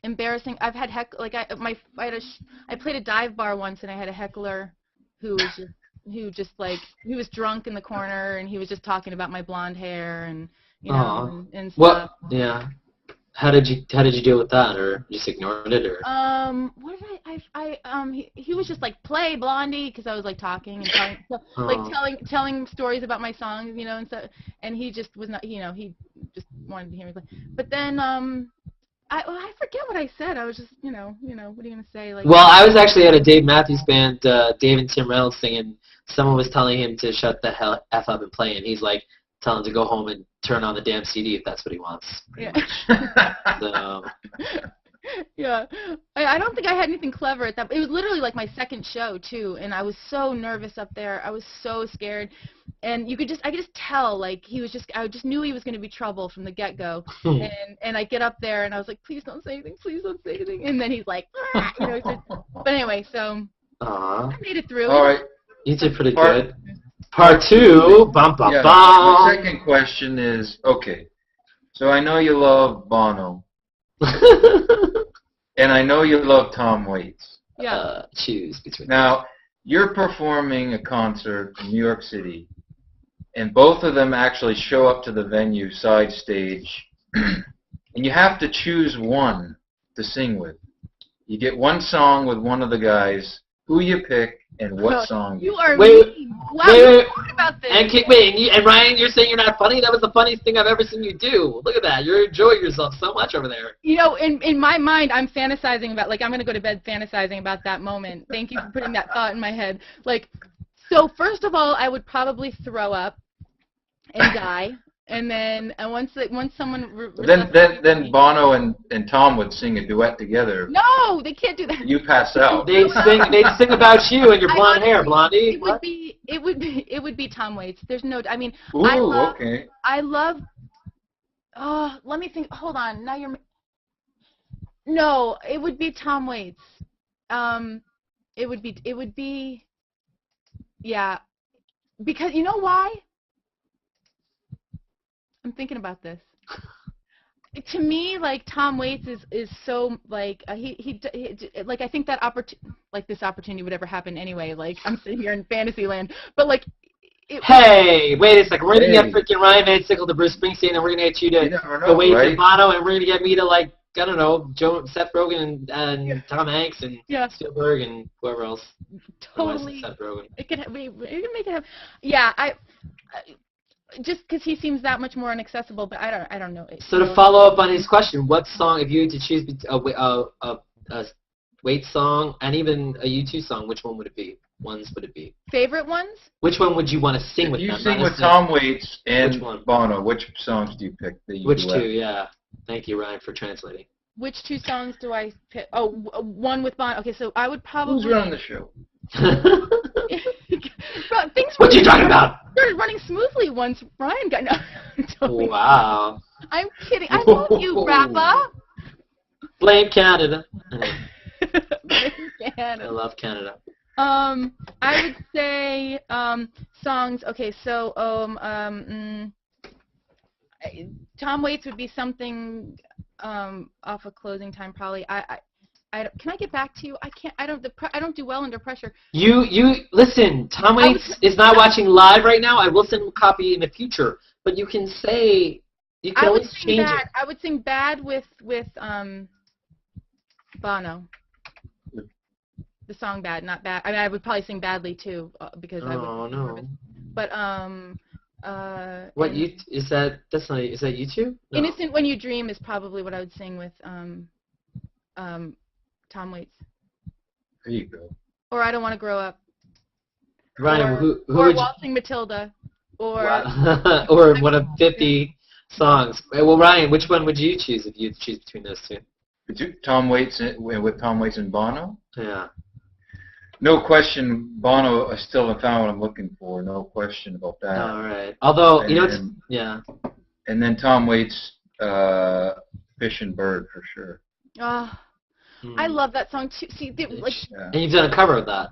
Embarrassing. I've had I played a dive bar once, and I had a heckler who was drunk in the corner, and he was just talking about my blonde hair and and stuff. What? Yeah. How did you deal with that, or just ignored it, or? What did he was just like, play Blondie, because I was like talking and telling stories about my songs, and stuff, and he just was not, he just wanted to hear me play. But then I forget what I said. I was just, what are you gonna say? Like, well, I was actually at a Dave Matthews Band, Dave and Tim Reynolds singing. Someone was telling him to shut the hell F up and play, and he's like, tell him to go home and turn on the damn CD if that's what he wants. Yeah. So. Yeah. I don't think I had anything clever at that. It was literally like my second show too, and I was so nervous up there. I was so scared, and I could just tell, like, I just knew he was going to be trouble from the get-go. And I get up there and I was like, please don't say anything, please don't say anything. And then he's like, but anyway, so I made it through. All right. You did pretty good. Part 2, bum bum yeah, bum. The second question is, okay, so I know you love Bono, and I know you love Tom Waits. Yeah. Choose between. Now, you're performing a concert in New York City, and both of them actually show up to the venue side stage, and you have to choose one to sing with. You get one song with one of the guys. Who you pick and what song? You are mean. Wow, you thought about this. And Ryan, you're saying you're not funny? That was the funniest thing I've ever seen you do. Look at that. You're enjoying yourself so much over there. In my mind, I'm fantasizing about, like, I'm going to go to bed fantasizing about that moment. Thank you for putting that thought in my head. Like, so first of all, I would probably throw up and die. And then once someone then Bono and Tom would sing a duet together. No, they can't do that. You pass out. They'd sing about you and your blonde hair, Blondie. It would be Tom Waits. There's no, I mean, Ooh, okay. I love. Oh, let me think. Hold on. Now you're. No, it would be Tom Waits. It would be. Yeah, because you know why? I'm thinking about this. To me, like, Tom Waits is so, like, he like, I think that this opportunity would ever happen anyway. Like, I'm sitting here in fantasy land, but like. Hey, wait a second. We're gonna get freaking Ryan Van Sickle to Bruce Springsteen, and we're gonna get you to Waits and Bono, and we're gonna get me to, like, I don't know, Seth Rogen and Tom Hanks and Spielberg and whoever else. Totally. Seth Rogen. We can make it happen. Yeah, just because he seems that much more inaccessible, but I don't know. So to follow up on his question, what song, if you had to choose a Waits song and even a U2 song, which one would it be? Would it be? Favorite ones? Which one would you want to sing with them? You sing with Tom Waits and Bono. Which songs do you pick? Which two? Yeah. Thank you, Ryan, for translating. Which two songs do I pick? Oh, one with Bono. Okay, so I would probably. Who's running the show? What you talking about? Started running smoothly once Ryan got. No, wow. I'm kidding. I love you, Rappa. Blame Canada. Blame Canada. I love Canada. I would say songs. Okay, so Tom Waits would be something off of Closing Time, probably. Can I get back to you? I can't. I don't do well under pressure. You listen. Tom Waits is not watching live right now. I will send him a copy in the future. But you can say you can always change it. I would sing Bad with Bono. The song Bad, not Bad. I mean, I would probably sing Badly too because I would. Oh no. Nervous. But what is that? That's not. Is that U2? No. Innocent When You Dream is probably what I would sing with Tom Waits. There you go. Or I Don't Want to Grow Up. Ryan, who or Waltzing Matilda. Or or one of 50 songs. Well, Ryan, which one would you choose if you had to choose between those two? Tom Waits with Tom Waits and Bono? Yeah. No question, Bono is still found what I'm looking for. No question about that. All right. Although, yeah. And then Tom Waits, Fish and Bird for sure. Oh, I love that song too. See, and you've done a cover of that.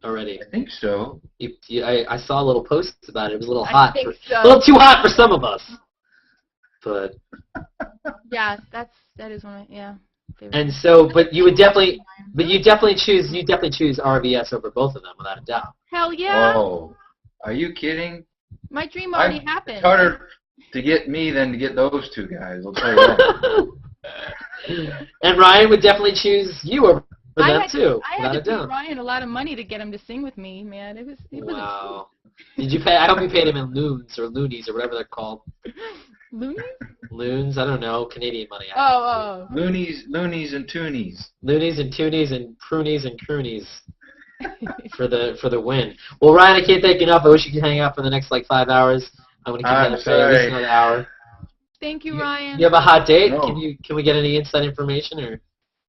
already? I think so. I saw a little post about it. It was a little I hot. think so. A little too hot for some of us. But Yeah, that is one of my favorite. and so, but you definitely choose RVS over both of them without a doubt. Hell yeah! Oh, are you kidding? My dream already happened. It's harder to get me than to get those two guys. I'll tell you that. And Ryan would definitely choose you over them too. I had to pay Ryan a lot of money to get him to sing with me, man. It was wow. Did you pay? I hope you paid him in loons or loonies or whatever they're called. Loonies? Loons? I don't know. Canadian money. Oh. Loonies and toonies. Loonies and toonies and prunies and croonies. for the win. Well, Ryan, I can't thank you enough. I wish you could hang out for the next 5 hours. I'm gonna keep that at least another hour. Thank you, Ryan. You have a hot date? No. Can we get any inside information or?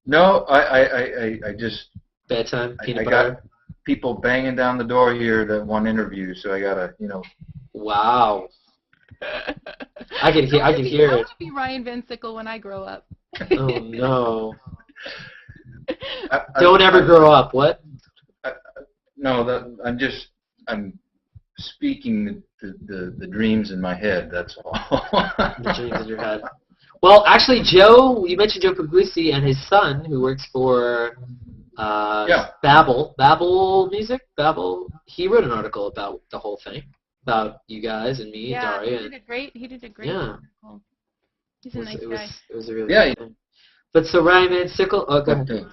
No, I just Bedtime, peanut I butter. got people banging down the door here that want interviews, so I gotta, Wow. I can hear I it. want to be Ryan Van Sickle when I grow up. Oh no. Don't ever grow up. What? No, I'm speaking the dreams in my head. That's all. The dreams in your head. Well, actually, Joe, you mentioned Joe Puglisi and his son, who works for Babel Music. Babel. He wrote an article about the whole thing, about you guys and me and Daria. He did a great article. He's a nice guy. It was a really good thing. But so Ryan Van Sickle. Oh, go ahead.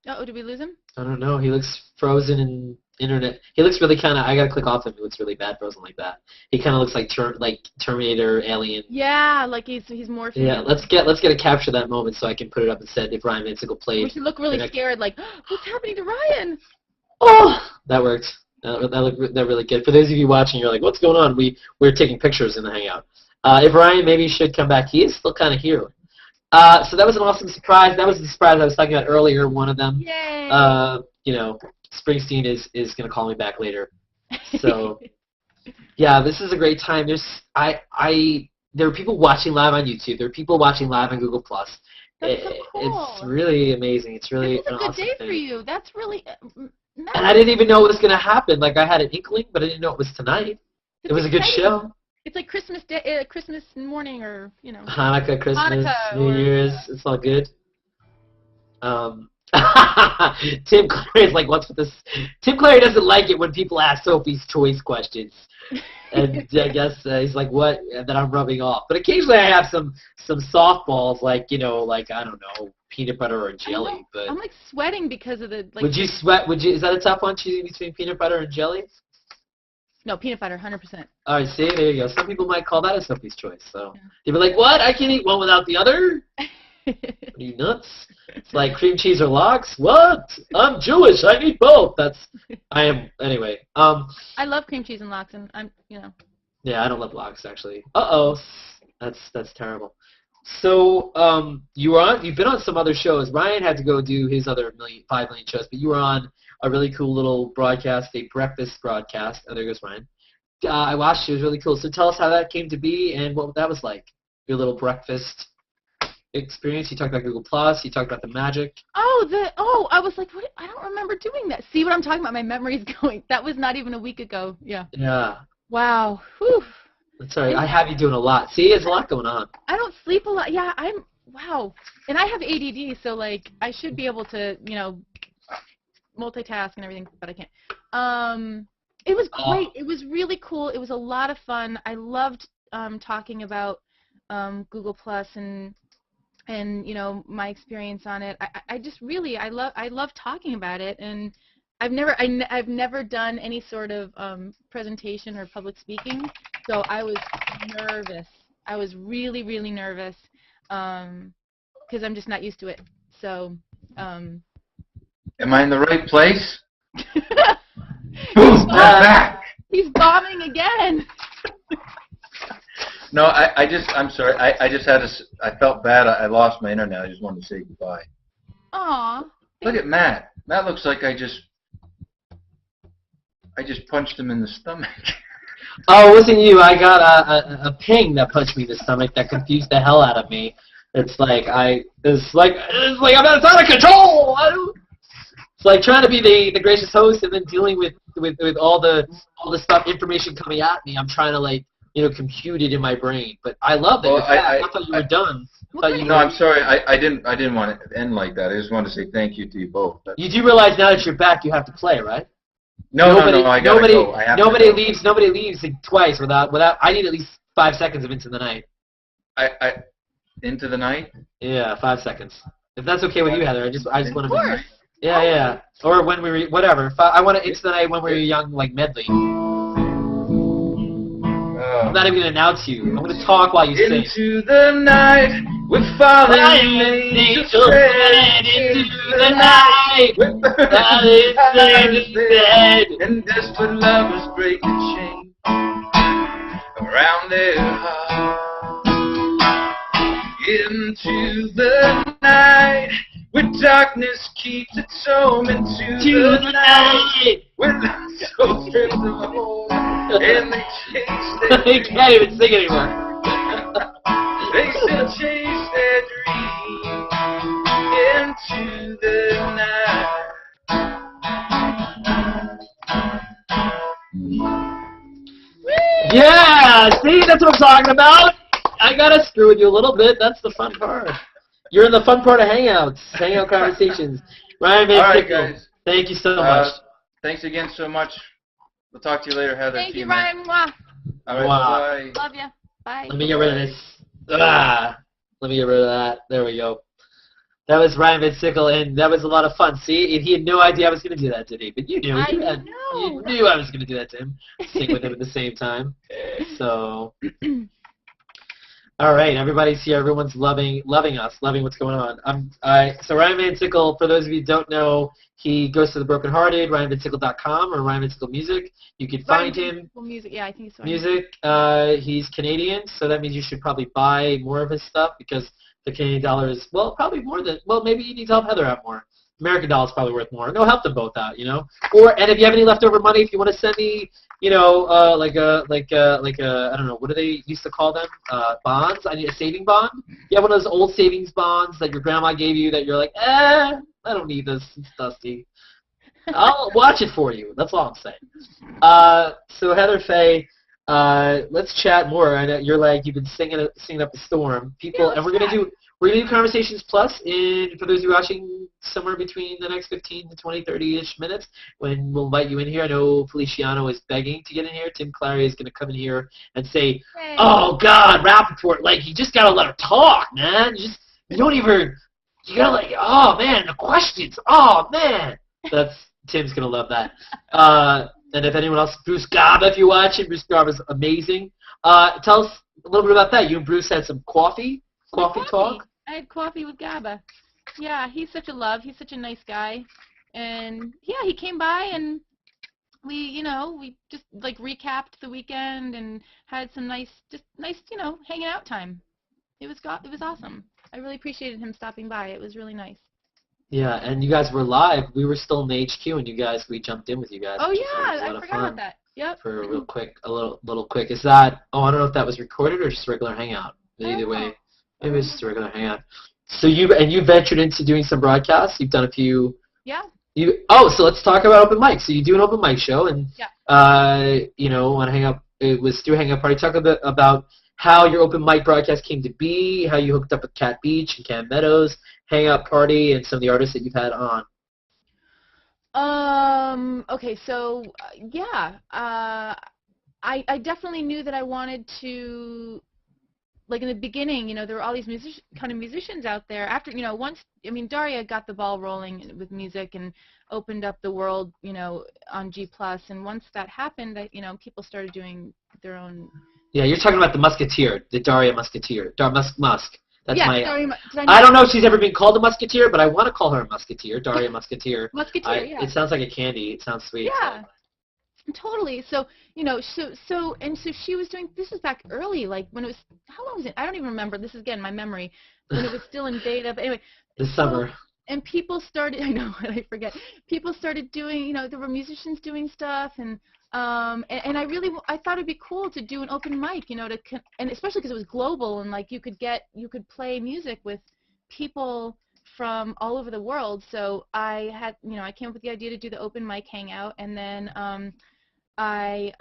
Oh, did we lose him? I don't know. He looks frozen in internet. He looks really kind of. I gotta click off him. He looks really bad frozen like that. He kind of looks like Terminator, Alien. Yeah, like he's morphing. Yeah, let's get a capture that moment so I can put it up and said if Ryan Van Sickle played. We should look really scared, like what's happening to Ryan? Oh, that worked. That looked really good. For those of you watching, you're like, what's going on? We're taking pictures in the Hangout. If Ryan maybe should come back, he is still kind of here. So that was an awesome surprise. That was the surprise I was talking about earlier. One of them. Yay! Springsteen is gonna call me back later. So yeah, this is a great time. There are people watching live on YouTube. There are people watching live on Google Plus. That's so cool. It's really amazing. It's really It's a good day thing. for you. That's really. Nice. And I didn't even know it was gonna happen. Like I had an inkling, but I didn't know it was tonight. It was a good show. It's like Christmas day, Christmas morning, or Hanukkah, Christmas, New Year's. It's all good. Tim Clary is like, what's with this? Tim Clary doesn't like it when people ask Sophie's Choice questions, and I guess he's like, what? That I'm rubbing off. But occasionally I have some softballs, like I don't know, peanut butter or jelly. But I'm like sweating because of the. Like, would you sweat? Is that a tough one, choosing between peanut butter and jelly? No, peanut butter, 100%. All right, see, there you go. Some people might call that a Sophie's Choice. So they'd be like, what? I can't eat one without the other? What are you, nuts? It's like cream cheese or lox? What? I'm Jewish. I need both. Anyway. I love cream cheese and lox, and Yeah, I don't love lox, actually. Uh-oh. That's terrible. So, you've been on some other shows. Ryan had to go do his other 5 million shows, but you were on a really cool little broadcast, a breakfast broadcast. Oh, there goes Ryan. I watched it. It was really cool. So tell us how that came to be and what that was like, your little breakfast experience. You talked about Google Plus. You talked about the magic. I was like, what? I don't remember doing that. See what I'm talking about? My memory's going. That was not even a week ago. Yeah. Yeah. Wow. Whew. That's all right. I have you doing a lot. See, there's a lot going on. I don't sleep a lot. Yeah, wow. And I have ADD, so like I should be able to, multitask and everything, but I can't. It was great. It was really cool. It was a lot of fun. I loved talking about Google Plus and my experience on it. I just really I love talking about it, and I've never done any sort of presentation or public speaking, so I was nervous. I was really, really nervous because I'm just not used to it. So. Am I in the right place? Boom! We're back. He's bombing again. No, I'm sorry. I just had to. I felt bad. I lost my internet. I just wanted to say goodbye. Aw. Look at Matt. Matt looks like I just punched him in the stomach. Oh, it wasn't you. I got a ping that punched me in the stomach that confused the hell out of me. It's like it's like I'm out of control. It's like trying to be the gracious host and then dealing with all the stuff, information coming at me. I'm trying to like compute it in my brain. But I love that. Well, I thought you were done. No, I'm sorry. I didn't want it to end like that. I just wanted to say thank you to you both. You do realize now that you're back, you have to play, right? No, I gotta go. I have nobody to go. leaves. Nobody leaves twice without. I need at least 5 seconds of Into the Night. Into the Night. Yeah, 5 seconds. If that's okay with you, Heather. I just want to. Of course. Yeah. Or when we were, whatever. I want to Into the Night when we were young, like medley. I'm not even gonna announce you. I'm gonna talk while you sing. Into the night, we're falling angels into the night. Dead. And desperate lovers breaking chains around their hearts. Into the night, where darkness keeps its home. Into the night, where love so strips them home, and they chase their I can't even sing anymore. They still chase their dreams into the night. Yeah, see, that's what I'm talking about. I gotta screw with you a little bit. That's the fun part. You're in the fun part of Hangouts, Hangout Conversations. Ryan Van Sickle, guys. Thank you so much. Thanks again so much. We'll talk to you later, Heather. Thank you, Ryan. Mwah. All right, Wow. bye. Love you. Bye. Let me get rid of this. Let me get rid of that. There we go. That was Ryan Van Sickle, and that was a lot of fun. See, he had no idea I was going to do that today, but you knew. I You know. knew I was going to do that to him. Sing with him at the same time. So, all right, everybody's here. Everyone's loving us, loving what's going on. So Ryan Van Sickle, for those of you who don't know, he goes to The Broken Hearted, RyanVanSickle.com, or Ryan Van Sickle Music. You can find him. Music, yeah, I think it's Music. He's Canadian, so that means you should probably buy more of his stuff because the Canadian dollar is, well, probably more than, well, maybe you need to help Heather out more. American dollar is probably worth more. No, help them both out, and if you have any leftover money, if you want to send me, like a, I don't know, what do they used to call them? Bonds. I need a saving bond. You have one of those old savings bonds that your grandma gave you that you're like, I don't need this. It's dusty. I'll watch it for you. That's all I'm saying. So Heather Fay, let's chat more. I know you've been singing up a storm. And we're gonna do Conversations Plus for those of you watching somewhere between the next 15 to 20, 30-ish minutes when we'll invite you in here. I know Feliciano is begging to get in here. Tim Clary is going to come in here and say, Hey. "Oh God, Rappaport, you just got to let her talk, man. You got to oh man, the questions, oh man." Tim's going to love that. And if anyone else, Bruce Gaba, if you're watching, Bruce Gaba's amazing. Tell us a little bit about that. You and Bruce had some coffee talk? I had coffee with Gaba. Yeah, he's such a love. He's such a nice guy. And, yeah, he came by and we just, recapped the weekend and had some nice, hanging out time. It was awesome. I really appreciated him stopping by. It was really nice. Yeah, and you guys were live. We were still in the HQ, and we jumped in with you guys. Oh, yeah, I forgot about that. Yep. For a little quick. Is that, I don't know if that was recorded or just a regular hangout. Either way. Maybe it's just a regular hangout. So you ventured into doing some broadcasts. You've done a few. Yeah. So let's talk about open mic. So you do an open mic show, and on Hangout, it was through Hangout Party. Talk a bit about how your open mic broadcast came to be, how you hooked up with Cat Beach and Cam Meadows, Hangout Party, and some of the artists that you've had on. Okay, so I definitely knew that I wanted to. In the beginning, there were all these musicians out there. After, Daria got the ball rolling with music and opened up the world, on G+. And once that happened, people started doing their own. Yeah, you're talking about the Musketeer, the Daria Musketeer, Musk. That's Daria, I don't know if she's ever been called a Musketeer, but I want to call her a Musketeer, Daria Musketeer. Musketeer, yeah. It sounds like a candy. It sounds sweet. Yeah. Totally. So, so she was doing, this was back early, when it was, how long was it? I don't even remember. This is, again, my memory, when it was still in beta. But anyway. This summer. And people started, I know, I forget. People started doing, there were musicians doing stuff, and And I thought it'd be cool to do an open mic, you know, and especially because it was global and like you could play music with people from all over the world. So I came up with the idea to do the open mic hangout, and then I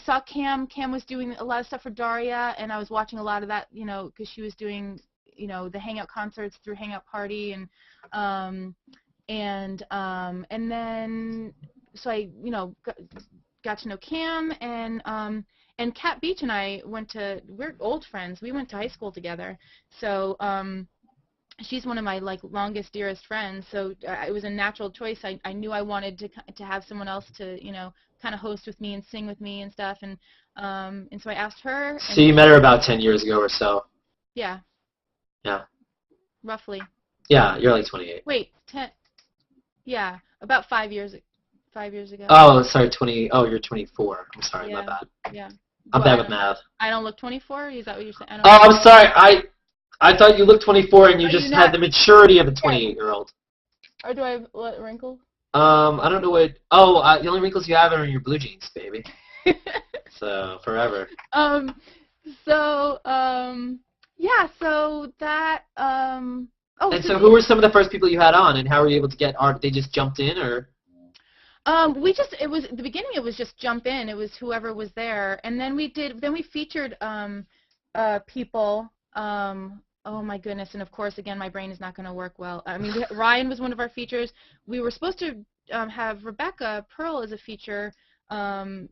saw Cam. Cam was doing a lot of stuff for Daria, and I was watching a lot of that, you know, because she was doing, you know, the hangout concerts through Hangout Party, and then so I, you know, got to know Cam, and Kat Beach and I we're old friends. We went to high school together. So she's one of my like longest, dearest friends. So it was a natural choice. I knew I wanted to have someone else to, you know, kind of host with me and sing with me and stuff. And so I asked her. So you met her about 10 years ago or so. Yeah. Yeah. Roughly. Yeah, you're like 28. Wait, 10. Yeah, about 5 years. 5 years ago. Oh, sorry, 20. Oh, you're 24. I'm sorry, Yeah. my bad. Yeah. I'm bad with math. I don't look 24. Is that what you're saying? Oh, I'm sorry. I thought you looked 24 and you just had the maturity of a 28-year-old. Or do I have what wrinkles? I don't know what. Oh, the only wrinkles you have are in your blue jeans, baby. So forever. Yeah. So that. Oh. And so who were some of the first people you had on, and how were you able to get art? They just jumped in, or? It was at the beginning. It was just jump in. It was whoever was there, and then we featured people. Oh my goodness! And of course, again, my brain is not going to work well. I mean, Ryan was one of our features. We were supposed to have Rebecca Pearl as a feature, and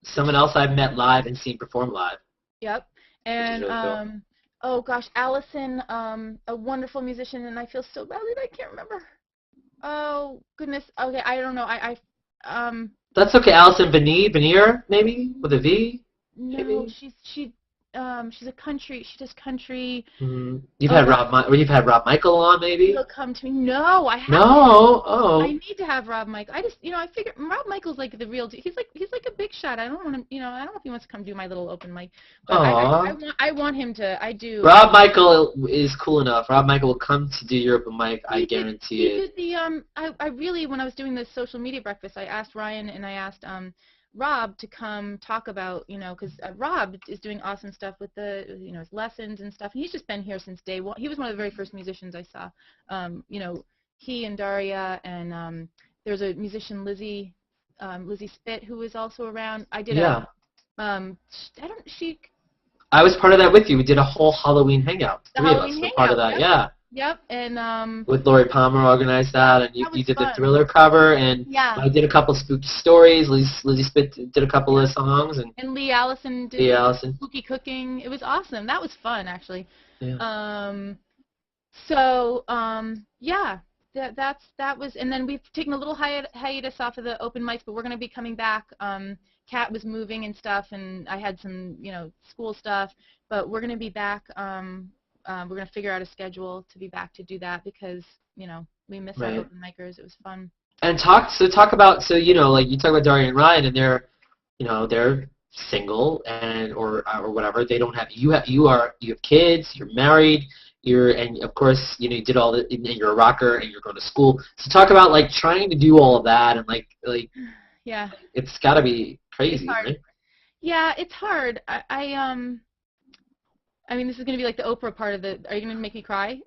someone else I've met live and seen perform live. Yep. And really cool. Oh gosh, Allison, a wonderful musician, and I feel so bad that I can't remember. Oh goodness. Okay, I don't know. That's okay. Allison Veneer, maybe with a V. No, maybe? she's a country. She does country. Mm-hmm. You've had Rob Michael on, maybe. He'll come to me. No, I haven't. No. Oh. I need to have Rob Michael. I figure Rob Michael's like the real deal. He's like a big shot. I don't want him. You know, I don't know if he wants to come do my little open mic. But I want him to. I do. Rob Michael is cool enough. Rob Michael will come to do your open mic. I guarantee it. He did I really, when I was doing the social media breakfast, I asked Ryan and I asked Rob to come talk about, you know, because Rob is doing awesome stuff with the, you know, his lessons and stuff. And he's just been here since day one. He was one of the very first musicians I saw. You know, he and Daria, and there's a musician, Lizzie Spit, who was also around. I did I was part of that with you. We did a whole Halloween hangout. Three of us were part of that. Yeah. Yep, and with Lori Palmer organized that, and you did fun. the Thriller cover, and yeah. I did a couple spooky stories. Lizzie Spit did a couple of songs, and Lee Allison did spooky cooking. It was awesome. That was fun, actually. Yeah. Yeah, that was, and then we've taken a little hiatus off of the open mics, but we're going to be coming back. Kat was moving and stuff, and I had some, you know, school stuff, but we're going to be back. We're going to figure out a schedule to be back to do that because, you know, we miss our open micers. It was fun. And talk about, so, you know, like you talk about Daria and Ryan, and they're, you know, they're single and or whatever. They don't have, you have kids, you're married, and of course, you know, you did all the, and you're a rocker and you're going to school. So talk about like trying to do all of that, and like yeah, it's got to be crazy, it's hard. Right? Yeah, it's hard. I mean, this is going to be like the Oprah part of the, are you going to make me cry?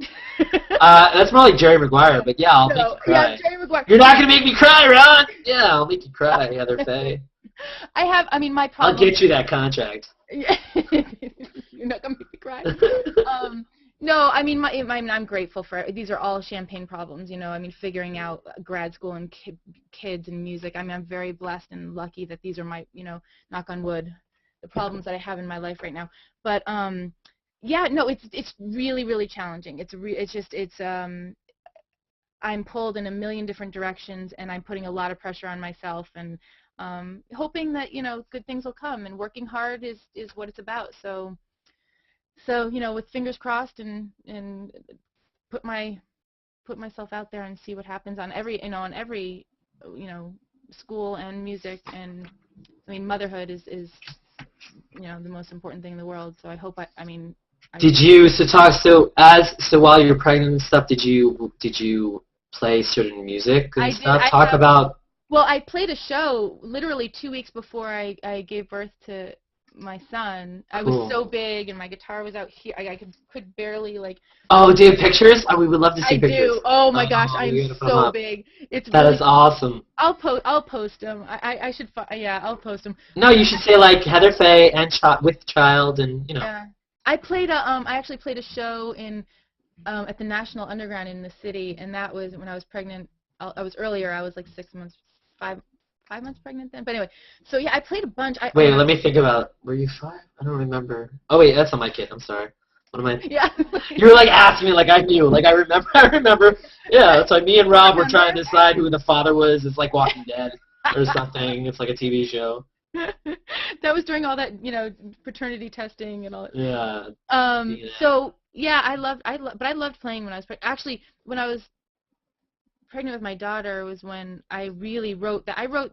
That's more like Jerry Maguire, but yeah, I'll make you cry. Yeah, Jerry Maguire. You're not going to make me cry, Ron! Yeah, I'll make you cry, Heather Fay. My problem. I'll get you that contract. You're not going to make me cry? No, I mean, I'm grateful for it. These are all champagne problems, you know. I mean, figuring out grad school and kids and music. I mean, I'm very blessed and lucky that these are my, you know, knock on wood, the problems that I have in my life right now. But yeah, no, it's really, really challenging. I'm pulled in a million different directions, and I'm putting a lot of pressure on myself, and hoping that, you know, good things will come, and working hard is what it's about. So you know, with fingers crossed, and put myself out there and see what happens on every you know, school and music. And I mean, motherhood is you know, the most important thing in the world. So I hope so while you're pregnant and stuff, did you play certain music and stuff? Well, I played a show literally 2 weeks before I gave birth to my son. I was so big, and my guitar was out here. I could barely like. Oh, do you have pictures? Oh, we would love to see I pictures. do. Oh my gosh, I we am gotta put 'em so up. big. It's That really is awesome. I'll post them. I should yeah, I'll post them. No, you should say like Heather Fay and with child, and you know. Yeah. I actually played a show in at the National Underground in the city, and that was when I was pregnant. I was earlier. I was like 6 months, 5 months pregnant then. But anyway, so yeah, I played a bunch. Wait, let me think about it. Were you 5? I don't remember. Oh wait, that's not my kid. I'm sorry. What am I? Yeah. You were like asking me like I knew. Like I remember. I remember. Yeah, it's like me and Rob were trying to decide who the father was. It's like Walking Dead or something. It's like a TV show. That was during all that, paternity testing and all that. Yeah. So yeah, but I loved playing when I was pregnant. Actually, when I was pregnant with my daughter was when I really wrote that. I wrote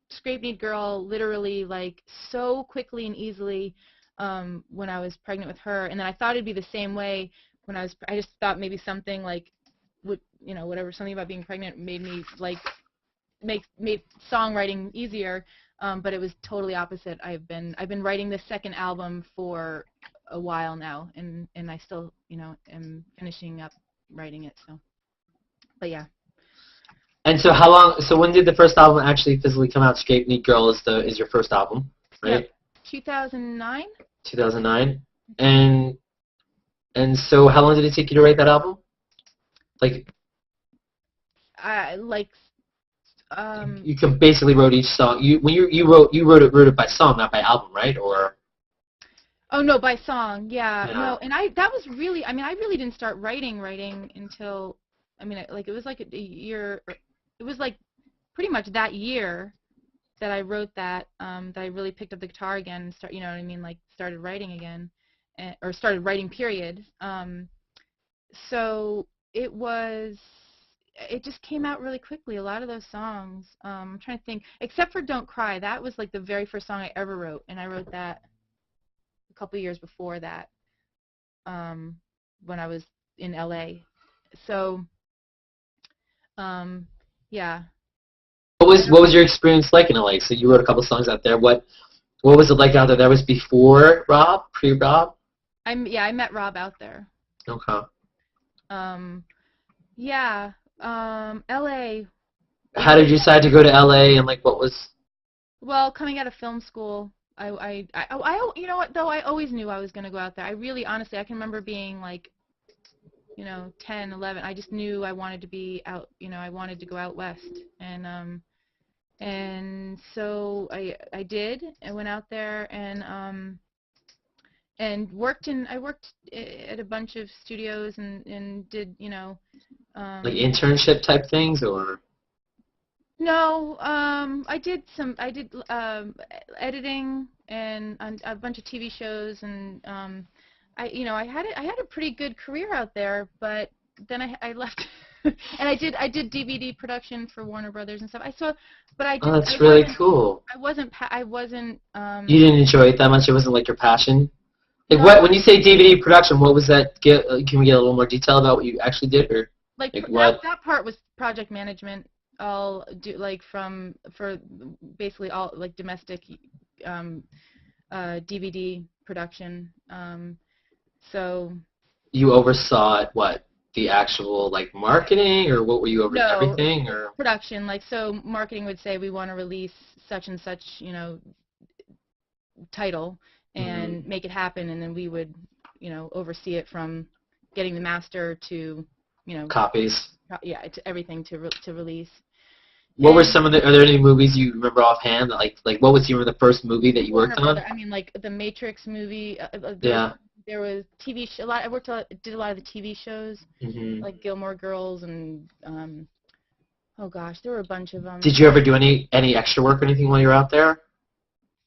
Scrape Kneed Girl literally like so quickly and easily when I was pregnant with her, and then I thought it'd be the same way when I just thought maybe something like whatever, something about being pregnant made me like made songwriting easier. But it was totally opposite. I've been writing this second album for a while now, and I still am finishing up writing it. So, but yeah. And so how long? So when did the first album actually physically come out? Scrape Kneed Girl is your first album, right? Yeah, 2009. 2009. And so how long did it take you to write that album? Like. You can basically wrote each song. You wrote it by song, not by album, right? Or. Oh no, by song. Yeah. No, and I really didn't start writing until it was like a year. It was like pretty much that year that I wrote that I really picked up the guitar again and started writing again, or started writing period. So it just came out really quickly. A lot of those songs, I'm trying to think, except for Don't Cry. That was like the very first song I ever wrote, and I wrote that a couple years before that when I was in LA. So, yeah. What was your experience like in LA? So you wrote a couple songs out there. What was it like out there? That was before Rob, pre-Rob? I met Rob out there. Okay. Yeah. LA. How did you decide to go to LA, and like what was? Well, coming out of film school, you know what though, I always knew I was going to go out there. I really, honestly, I can remember being like, 10, 11. I just knew I wanted to be out. I wanted to go out west, and so I did. I went out there and worked at a bunch of studios and did like internship type things, or? No, I did editing and on a bunch of TV shows, and I had a pretty good career out there, but then I left and I did DVD production for Warner Brothers and stuff. Oh, that's really cool. I wasn't You didn't enjoy it that much? It wasn't like your passion? Like no. when you say DVD production, what was that? Can we get a little more detail about what you actually did, or what? That part was project management. I'll do for basically all like domestic DVD production. So you oversaw it, what, the actual like marketing, or what were you over everything, or production? Like, so marketing would say we want to release such and such title and make it happen, and then we would oversee it from getting the master to copies. Yeah, to everything to release. What were some of are there any movies you remember offhand? Like what was the first movie that you worked on? I mean, like the Matrix movie. Yeah. There was TV show. Did a lot of the TV shows, like Gilmore Girls and oh gosh, there were a bunch of them. Did you ever do any extra work or anything while you were out there?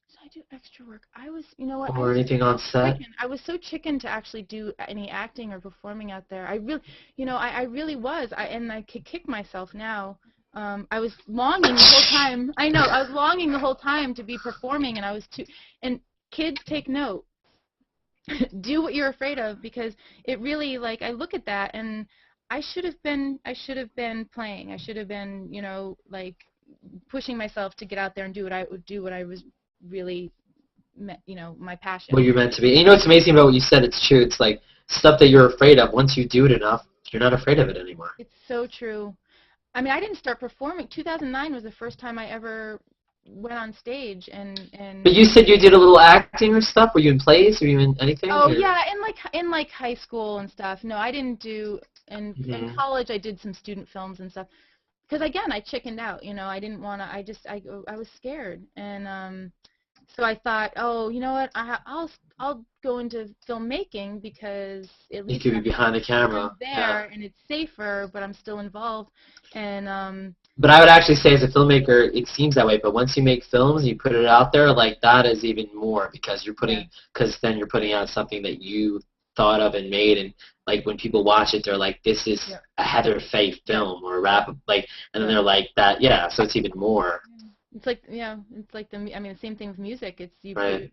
Did I do extra work? I was, Or anything on set? I was so chicken to actually do any acting or performing out there. I really, I really was. And I could kick myself now. I was longing the whole time. I know, I was longing the whole time to be performing, and I was too. And kids, take note. Do what you're afraid of, because it really, like, I look at that and I should have been playing. I should have been, pushing myself to get out there and do what I was really, my passion. What you're meant to be. And you know what's amazing about what you said? It's true. It's like stuff that you're afraid of. Once you do it enough, you're not afraid of it anymore. It's so true. I mean, I didn't start performing. 2009 was the first time I ever went on stage, and. But you said you did a little acting or stuff. Were you in plays? Were you in anything? Oh or? yeah, in like high school and stuff. No, I didn't do. In college, I did some student films and stuff. Because again, I chickened out. I didn't want to. I was scared, and so I thought, oh, you know what? I'll go into filmmaking because at least you could be behind the camera there, and it's safer, but I'm still involved. And But I would actually say, as a filmmaker, it seems that way. But once you make films, you put it out there, like that is even more because then you're putting out something that you thought of and made, and like when people watch it, they're like, this is a Heather Fay film or a rap, and then they're like that, so it's even more. It's like the same thing with music. It's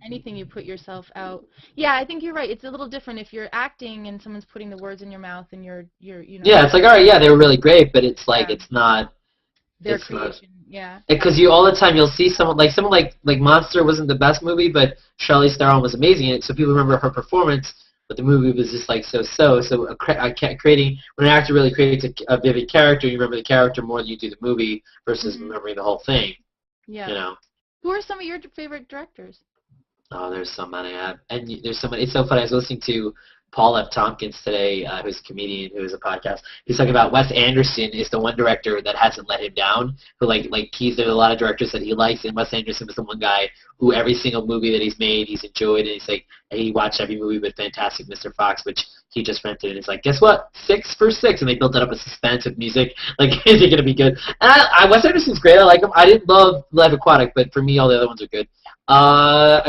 anything you put yourself out. Yeah, I think you're right. It's a little different if you're acting and someone's putting the words in your mouth and you're. Yeah, it's like, all right, they were really great, but it's like it's not their creation. Yeah. Because all the time you'll see someone like Monster wasn't the best movie, but Charlize Theron was amazing in it, so people remember her performance. But the movie was just like so. So creating when an actor really creates a vivid character, you remember the character more than you do the movie versus remembering the whole thing. Yeah. Who are some of your favorite directors? Oh, there's so many. And there's so many. It's so funny. I was listening to Paul F. Tompkins today, who's a comedian, who has a podcast. He's talking about Wes Anderson is the one director that hasn't let him down. Who there's a lot of directors that he likes, and Wes Anderson was the one guy who every single movie that he's made, he's enjoyed, and he's like, he watched every movie but Fantastic Mr. Fox, which he just rented, and he's like, guess what? 6 for 6, and they built it up with suspense with music. Like, is it gonna be good? And Wes Anderson's great. I like him. I didn't love Life Aquatic, but for me, all the other ones are good. I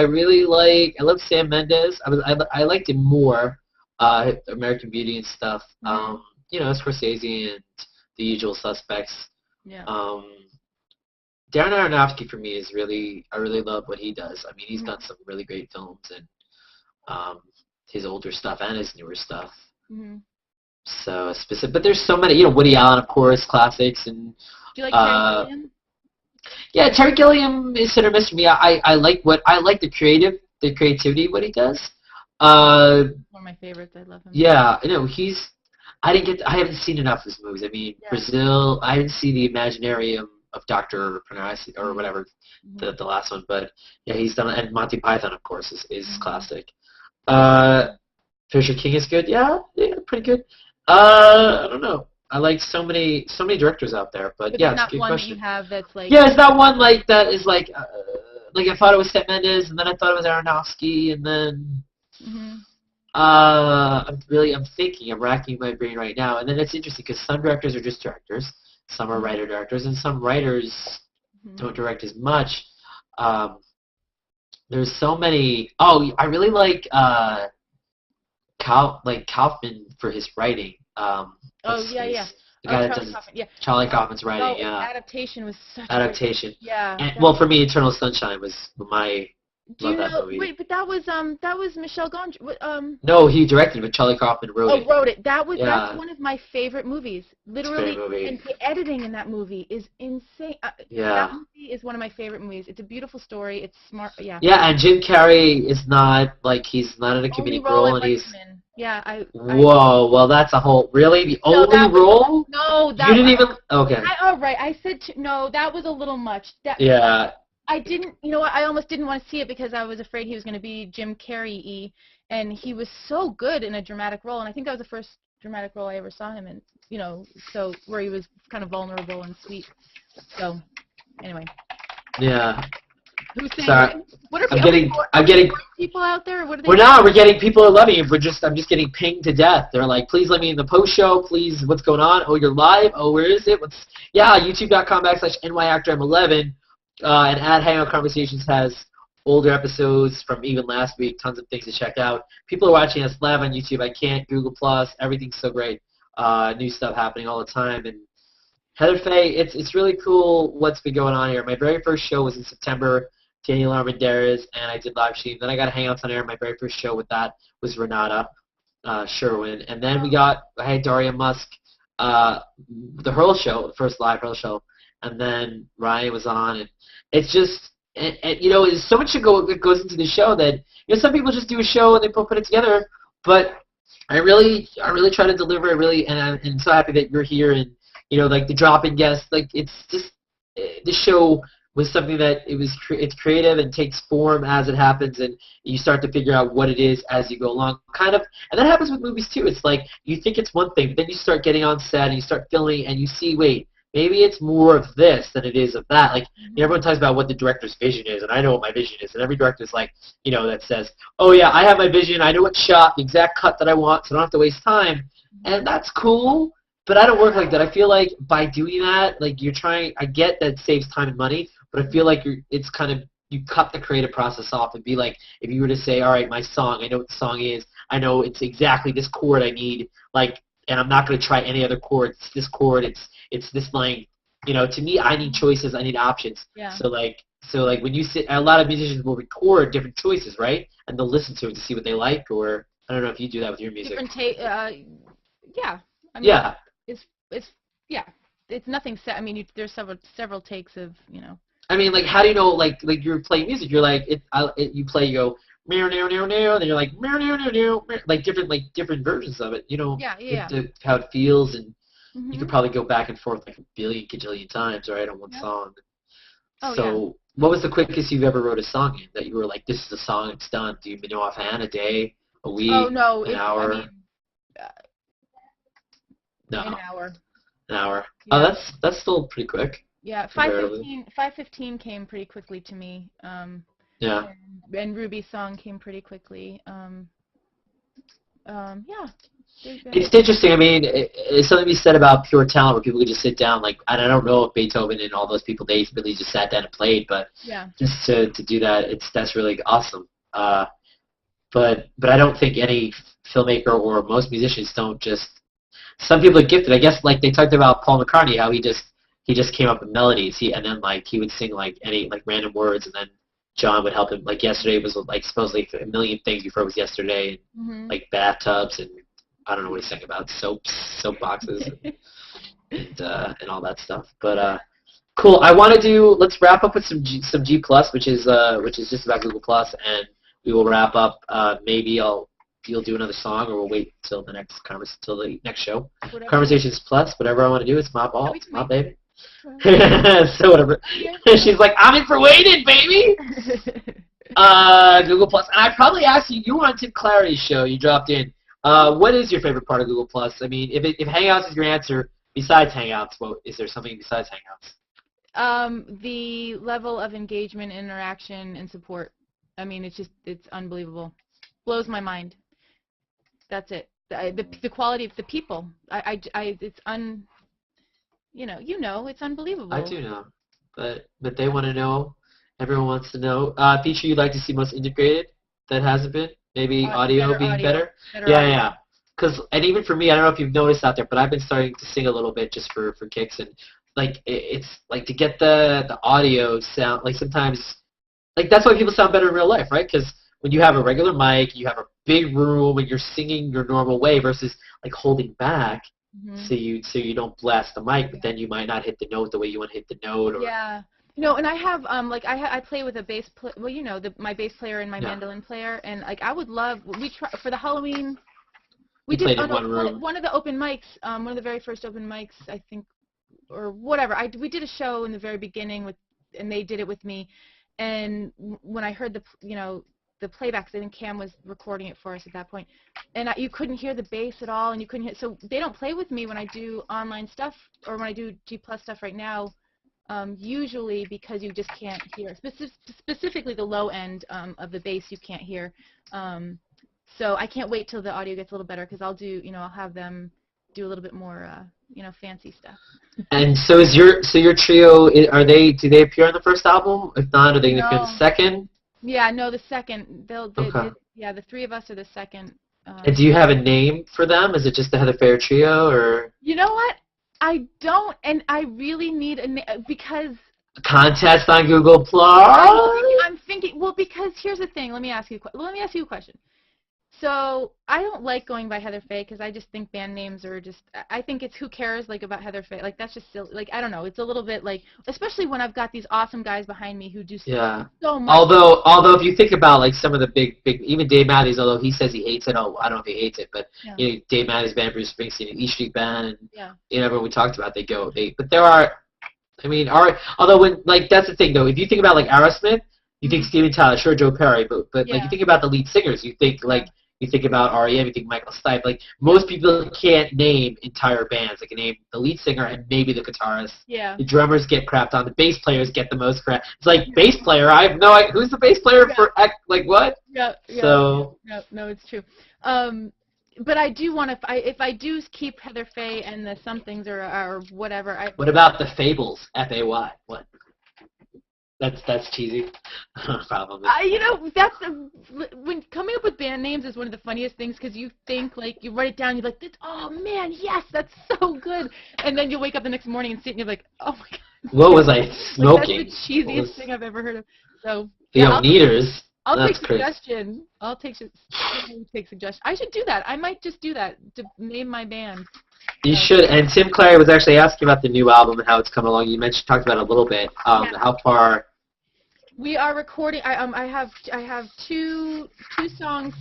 love Sam Mendes. I liked him more. American Beauty and stuff. Scorsese and The Usual Suspects. Yeah. Darren Aronofsky for me is I really love what he does. I mean, he's done some really great films and his older stuff and his newer stuff. So specific, but there's so many. Woody Allen, of course, classics. And do you like Terry Gilliam? Yeah, Terry Gilliam is hit or miss for me. I like the creativity of what he does. One of my favorites. I love him. Yeah, I haven't seen enough of his movies. I mean, Brazil. I didn't see the Imaginarium of Dr. Parnassi or whatever, the last one. But yeah, he's done. And Monty Python, of course, is classic. Fisher King is good. Yeah, pretty good. I don't know. I like so many directors out there, but yeah, it's a good question. That you have that's like. Yeah, it's not one like that is like I thought it was Sam Mendes, and then I thought it was Aronofsky, and then. I'm thinking, I'm racking my brain right now, and then it's interesting because some directors are just directors, some are writer-directors, and some writers don't direct as much. There's so many. Oh, I really like Kaufman for his writing. The guy that does Charlie Kaufman's writing. Adaptation was such Adaptation. And, well, for me, Eternal Sunshine was my. Do you know? Wait, but that was Michel Gondry. No, he directed it, but Charlie Kaufman wrote it. Oh, wrote it. That's one of my favorite movies. Literally, and the editing in that movie is insane. That movie is one of my favorite movies. It's a beautiful story. It's smart. Yeah. Yeah, and Jim Carrey is not he's not in a comedic role, and he's. Yeah, Whoa, well, that's a whole. Really, the only role? No, that. You didn't even. Okay. Right. I said no. That was a little much. Yeah. I didn't, I almost didn't want to see it because I was afraid he was going to be Jim Carrey-y, and he was so good in a dramatic role, and I think that was the first dramatic role I ever saw him in, so where he was kind of vulnerable and sweet. So, anyway. Yeah. Who's saying? Sorry. What are I'm getting people out there? What are they? We're getting people who are loving it. I'm just getting pinged to death. They're like, please let me in the post show. Please, what's going on? Oh, you're live. Oh, where is it? YouTube.com/NYActorM11. And Hangout Conversations has older episodes from even last week, tons of things to check out. People are watching us live on YouTube. I can't. Google+, everything's so great. New stuff happening all the time. And Heather Fay, it's really cool what's been going on here. My very first show was in September, Daniel Armendariz, and I did live stream. Then I got Hangouts on air. My very first show with that was Renata Sherwin. And then I had Daria Musk, the Hurl show, the first live Hurl show. and then Ryan was on, and it's just, and you know, there's so much that goes into the show that, you know, some people just do a show and they put it together, but I really try to deliver. And I'm so happy that you're here, and you know, like the drop-in guests, like it's just the show was something that it's creative and takes form as it happens, and you start to figure out what it is as you go along, kind of. And that happens with movies too. It's like you think it's one thing, but then you start getting on set and you start filming, and you see, wait, maybe it's more of this than it is of that. Like, you know, everyone talks about what the director's vision is, and I know what my vision is, and every director is like, you know, that says, oh yeah, I have my vision, I know what shot, the exact cut that I want, so I don't have to waste time, and that's cool. But I don't work like that. I feel like by doing that, like you're trying, I get that it saves time and money, but I feel like it's kind of, you cut the creative process off and be like, if you were to say, all right, my song, I know what the song is, I know it's exactly this chord I need, like, and I'm not going to try any other chord, it's this chord, it's this length. You know, to me, I need choices, I need options. Yeah. So like when you sit, a lot of musicians will record different choices, right? And they'll listen to it to see what they like, or I don't know if you do that with your music. Different yeah. I mean, yeah. It's nothing set. I mean, there's several takes of, you know. I mean, like, how do you know, like you're playing music, you're like, you play, you go, meow, meow, meow, meow, then you're like, meow, meow, meow, meow, like different versions of it, you know, how it feels, and you could probably go back and forth like a billion, gajillion times, right, on one song. What was the quickest you've ever wrote a song in that you were like, this is the song, it's done? Do you know offhand, a day, a week, an hour? I mean, no. An hour. An hour. Yeah. Oh, that's still pretty quick. Yeah, 5:15 came pretty quickly to me. Yeah. And Ruby's song came pretty quickly. Yeah. It's interesting. I mean, it's something to be said about pure talent where people could just sit down. Like, and I don't know if Beethoven and all those people, they really just sat down and played, but just to do that, that's really awesome. But I don't think any filmmaker or most musicians don't just. Some people are gifted. I guess like they talked about Paul McCartney, how he just came up with melodies. And then like he would sing like any like random words, and then John would help him. Like yesterday was like supposedly a million things before it was yesterday, and like bathtubs, and I don't know what he sang about, soap boxes, and all that stuff. But cool. I want to do. Let's wrap up with some G Plus, which is just about Google Plus, and we will wrap up. Maybe you'll do another song, or we'll wait till the next show. Whatever. Conversations Plus, whatever I want to do. It's my ball. It's my baby. So whatever. She's like, I'm in for waiting, baby. Google Plus, and I probably asked you. You were on Tim Clary's show. You dropped in. What is your favorite part of Google Plus? I mean, if Hangouts is your answer, besides Hangouts, is there something besides Hangouts? The level of engagement, interaction, and support. I mean, it's unbelievable. Blows my mind. That's it. The quality of the people. It's it's unbelievable. I do know, but they want to know. Everyone wants to know. Feature you'd like to see most integrated that hasn't been. Maybe audio being better. Yeah. And even for me, I don't know if you've noticed out there, but I've been starting to sing a little bit just for kicks, and like it's like to get the audio sound. Like sometimes, like that's why people sound better in real life, right? Because when you have a regular mic, you have a big room, and you're singing your normal way versus like holding back, so you don't blast the mic, but then you might not hit the note the way you want to hit the note. Or, and I have I play with a bass my bass player and my mandolin player, and like I would love for the Halloween. We did one of the open mics, one of the very first open mics, I think, or whatever. We did a show in the very beginning and they did it with me, and when I heard the playbacks, I think Cam was recording it for us at that point, and you couldn't hear the bass at all, and you couldn't hear. So they don't play with me when I do online stuff or when I do G Plus stuff right now. Usually because you just can't hear, specifically the low end of the bass you can't hear. So I can't wait till the audio gets a little better because I'll have them do a little bit more, fancy stuff. And so your trio, do they appear on the first album? If not, are they going to appear on the second? Yeah, no, the second. The three of us are the second. And do you have a name for them? Is it just the Heather Fay trio, or? You know what? I don't, and I really need a name because. A contest on Google Plus. I'm thinking. Well, because here's the thing. Let me ask you a question. So I don't like going by Heather Fay because I just think band names are just. I think it's who cares like about Heather Fay. Like that's just silly. Like I don't know. It's a little bit like, especially when I've got these awesome guys behind me who do Yeah. so much. Although if you think about like some of the big even Dave Matthews, although he says he hates it, I don't know if he hates it, but Yeah. you know, Dave Matthews Band, Bruce Springsteen, and E Street Band, and Yeah. you know, everyone we talked about, but there are, I mean, although when like that's the thing though, if you think about like Aerosmith, you think Steven Tyler, sure Joe Perry, but like Yeah. you think about the lead singers, you think like. You think about REM, you think Michael Stipe. Like, most people can't name entire bands. They can name the lead singer and maybe the guitarist. Yeah. The drummers get crapped on. The bass players get the most crap. It's like, bass player, I have no idea. Who's the bass player for, like, what? Yeah. So. No, it's true. But I do want to, if I do keep Heather Fay and the somethings or whatever. What about the Fables? F-A-Y. What? That's cheesy. Problem. You know, that's when coming up with band names is one of the funniest things because you think like you write it down, you're like, oh man, yes, that's so good, and then you wake up the next morning and see it, and you're like, oh my god. What was I smoking? Like, that's the cheesiest thing I've ever heard of. So the Oneaters. I'll take suggestion. I'll take suggestion. I should do that. I might just do that to name my band. You should. And Tim Clary was actually asking about the new album and how it's coming along. You talked about it a little bit. How far? We are recording. I have two songs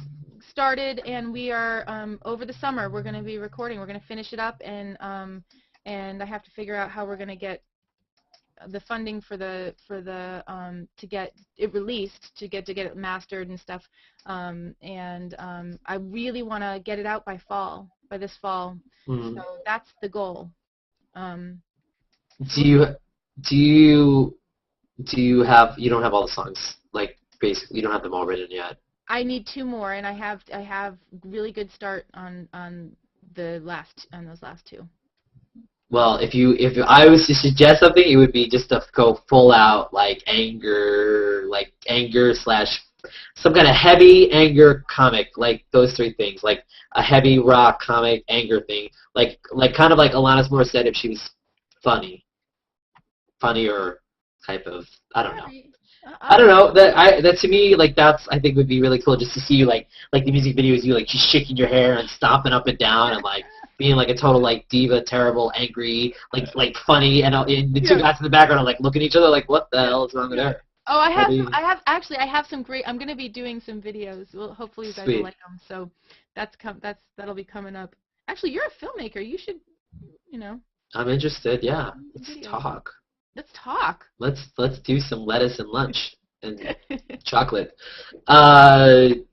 started, and we are over the summer. We're going to be recording. We're going to finish it up, and I have to figure out how we're going to get the funding for the to get it released, to get it mastered and stuff. I really want to get it out by this fall. So that's the goal. You don't have all the songs, like basically you don't have them all written yet? I need 2 more, and I have really good start on those last 2. Well, if I was to suggest something, it would be just to go full out like anger slash some kind of heavy anger comic, like those 3 things, like a heavy rock comic anger thing, like kind of like Alanis Morissette if she was funnier type of, I don't know. I don't know. That to me, like I think would be really cool just to see you like the music videos, you like just shaking your hair and stomping up and down and like being like a total like diva, terrible, angry, like funny, and the 2 guys in the background are like looking at each other like, what the hell is wrong with her? Oh, I have some great. I'm gonna be doing some videos. Well, hopefully you guys will like them. So that'll be coming up. Actually, you're a filmmaker. You should, you know. I'm interested. Yeah, let's talk. Let's talk. Let's do some lettuce and lunch and chocolate. When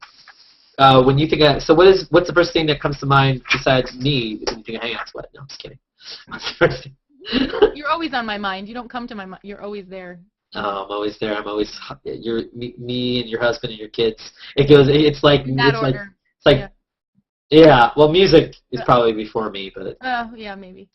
you think what's the first thing that comes to mind besides me when you think of Hangouts? What? No, I'm just kidding. What's the first thing? You're always on my mind. You don't come to my mind. You're always there. Oh, I'm always there. I'm always me and your husband and your kids. It's like in that order. It's like yeah. Well, music is probably before me, but yeah, maybe.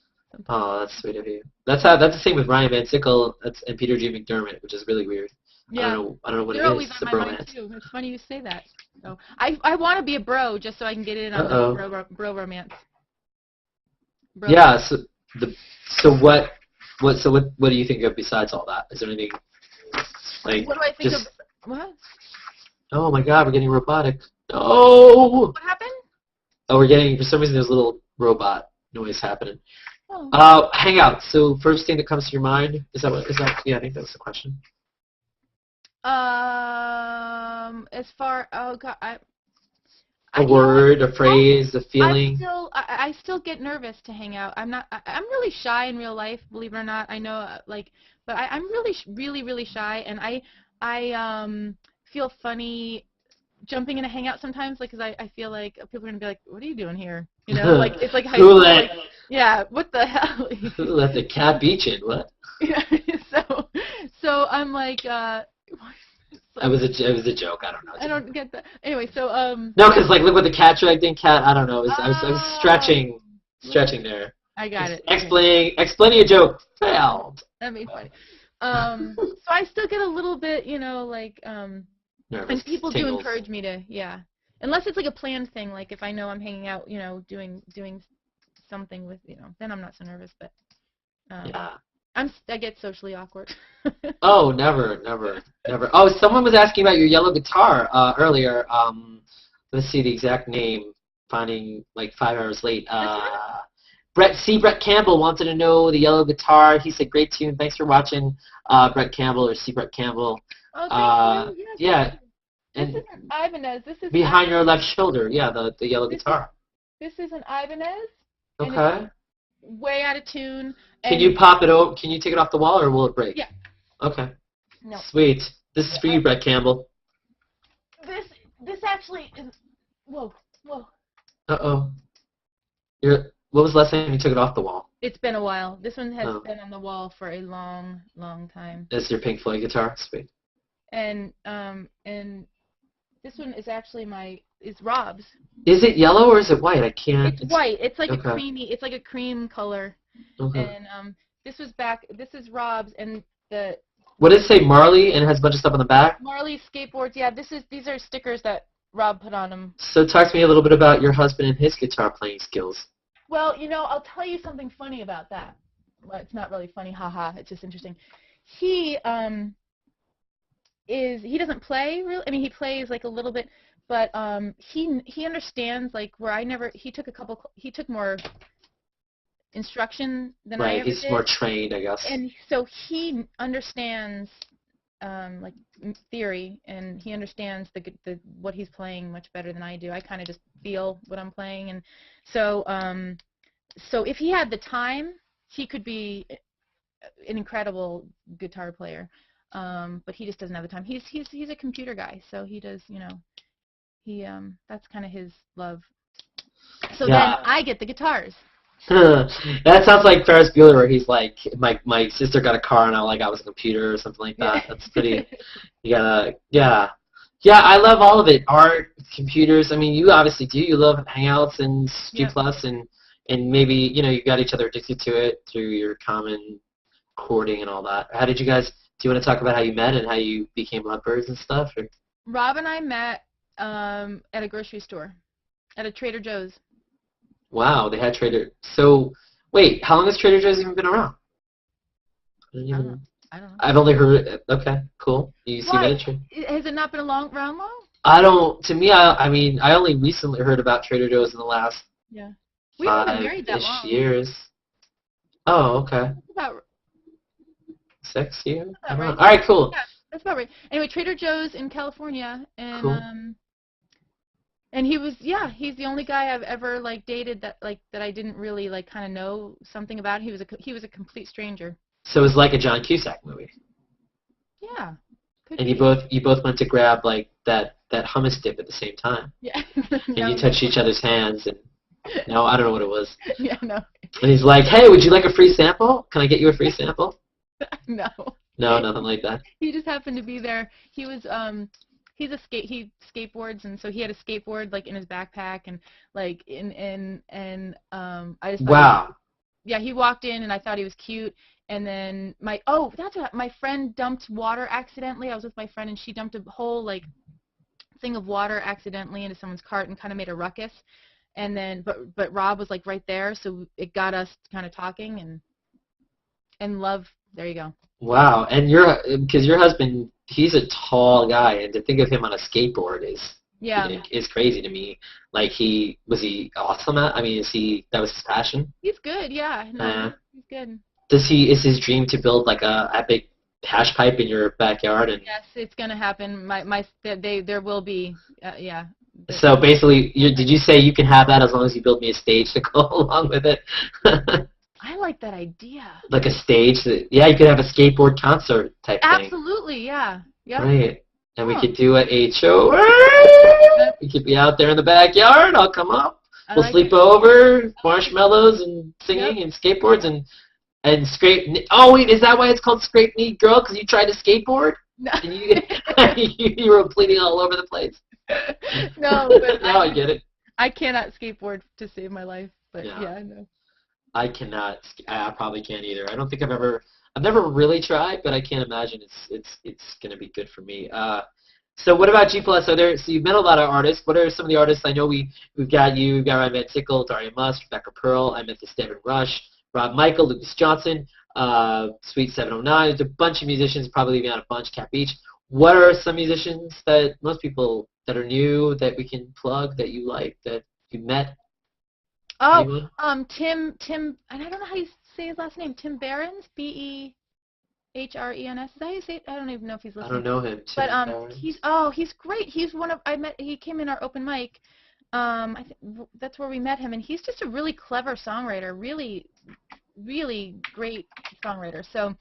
Oh, that's sweet of you. That's the same with Ryan Van Sickle and Peter G. McDermott, which is really weird. Yeah. I don't know what They're it is. always on my mind too. It's funny you say that. So I want to be a bro just so I can get in on the bro romance. Bro. Yeah. So what do you think of besides all that? Is there anything like? What do I think of? What? Oh my God, we're getting robotic. Oh. What happened? Oh, for some reason there's a little robot noise happening. Oh. Hangout. So first thing that comes to your mind is that? Yeah, I think that's the question. As far a word, a phrase, a feeling. I still get nervous to hang out. I'm really shy in real life, believe it or not. I know, but I'm really shy, and I feel funny jumping in a hangout sometimes, like, because I feel like people are gonna be like, "What are you doing here?" You know, like it's like high school. Like, yeah, what the hell? Who let the cat beat you? What? Yeah, so I'm like, it was a joke. I don't know. I don't get that. Anyway, so No, because like look what the cat dragged in. Cat. I don't know. I was stretching there. I got it. Explaining a joke failed. That'd be funny. So I still get a little bit, like nervous. And people do encourage me to, unless it's like a planned thing, like if I know I'm hanging out, doing something with, then I'm not so nervous. But yeah. I get socially awkward. Oh, never. Oh, someone was asking about your yellow guitar earlier. Let's see the exact name. Finding like 5 hours late. That's right. Brett Campbell wanted to know the yellow guitar. He said, "Great tune. Thanks for watching." Brett Campbell or C. Brett Campbell. Oh, thank you. Yes, Yeah. thank you. And This isn't Ibanez. This is behind your left shoulder. Yeah, the yellow guitar. This is an Ibanez. And Okay. it's way out of tune. Can you pop it over? Can you take it off the wall, or will it break? Yeah. Okay. No. Sweet. This is for you, Brett Campbell. This actually is. Whoa. Uh-oh. What was the last time you took it off the wall? It's been a while. This one has been on the wall for a long, long time. This is your Pink Floyd guitar? Sweet. And this one is actually Rob's. Is it yellow or is it white? I can't. It's white. It's like okay. a creamy. It's like a cream color. Okay. And this is Rob's, and the. What does it say, Marley, and it has a bunch of stuff on the back? Marley skateboards. Yeah, these are stickers that Rob put on them. So talk to me a little bit about your husband and his guitar playing skills. Well, I'll tell you something funny about that. Well, it's not really funny, haha. It's just interesting. He doesn't play really. I mean, he plays like a little bit, but he understands like where he took more instruction than I ever Right, he's did. more trained, I guess. And so he understands like theory, and he understands the what he's playing much better than I do. I kind of just feel what I'm playing, and so so if he had the time, he could be an incredible guitar player. But he just doesn't have the time. He's a computer guy, so he does, he that's kind of his love. So then I get the guitars. That sounds like Ferris Bueller, where he's like, my sister got a car and I was a computer or something like that. That's pretty. You gotta, yeah. I love all of it. Art, computers. I mean, you obviously do. You love Hangouts and G Plus, and maybe you got each other addicted to it through your common chording and all that. How did you guys? Do you want to talk about how you met and how you became lovebirds and stuff? Or? Rob and I met at a grocery store, at a Trader Joe's. Wow, they had Trader. So wait, how long has Trader Joe's even been around? I don't know. I've only heard it. Okay, cool. You see that? Has it not been around long? I don't. To me, I mean, I only recently heard about Trader Joe's in the last we haven't been married that 5-ish long. years. Oh, okay. That's about 6 years. right. All right, cool. Yeah, that's about right. Anyway, Trader Joe's in California, and Cool. and he's the only guy I've ever like dated that I didn't really like kind of know something about. He was a complete stranger. So it was like a John Cusack movie. Yeah. And you both went to grab like that hummus dip at the same time. Yeah. And you touched each other's hands, and no, I don't know what it was. Yeah, no. And he's like, "Hey, would you like a free sample? Can I get you a free sample?" No. No, nothing like that. He just happened to be there. He was he skateboards, and so he had a skateboard like in his backpack, and like I just thought he walked in, and I thought he was cute. And then my friend dumped water accidentally. I was with my friend, and she dumped a whole like thing of water accidentally into someone's cart and kind of made a ruckus. And then but Rob was like right there, so it got us kind of talking, and love. There you go. Wow, and because your husband, he's a tall guy, and to think of him on a skateboard is crazy to me. Like was he awesome at? I mean, that was his passion? He's good, yeah. No, he's good. Is his dream to build like a big hash pipe in your backyard? And yes, it's gonna happen. There will be, yeah. So basically, did you say you can have that as long as you build me a stage to go along with it? I like that idea. Like a stage you could have a skateboard concert type thing. Absolutely, yeah. Yep. Right. And we could do a HO. We could be out there in the backyard. I'll come up. We'll sleep over, marshmallows and singing and skateboards and scrape. Oh wait, is that why it's called Scrape Knee Girl? Because you tried to skateboard? No. And you were bleeding all over the place. No, but now I get it. I cannot skateboard to save my life, but yeah, I know. I cannot. I probably can't either. I don't think I've never really tried, but I can't imagine it's going to be good for me. So what about G+? So you've met a lot of artists. What are some of the artists? I know we've got you. We've got Ryan Van Sickle, Daria Musk, Rebecca Pearl. I met the Devin Rush, Rob Michael, Lucas Johnson, Sweet 709. There's a bunch of musicians, probably leaving out a bunch, Cat Beach. what are some musicians that most people that are new that we can plug that you like that you met? Oh, Anyone? Tim, and I don't know how you say his last name. Tim Behrens, Behrens. Is that how you say it? I don't even know if he's I listening. don't know him. But Tim Barron. he's great. He's one of he came in our open mic. I think that's where we met him, and he's just a really clever songwriter. Really, really great songwriter. So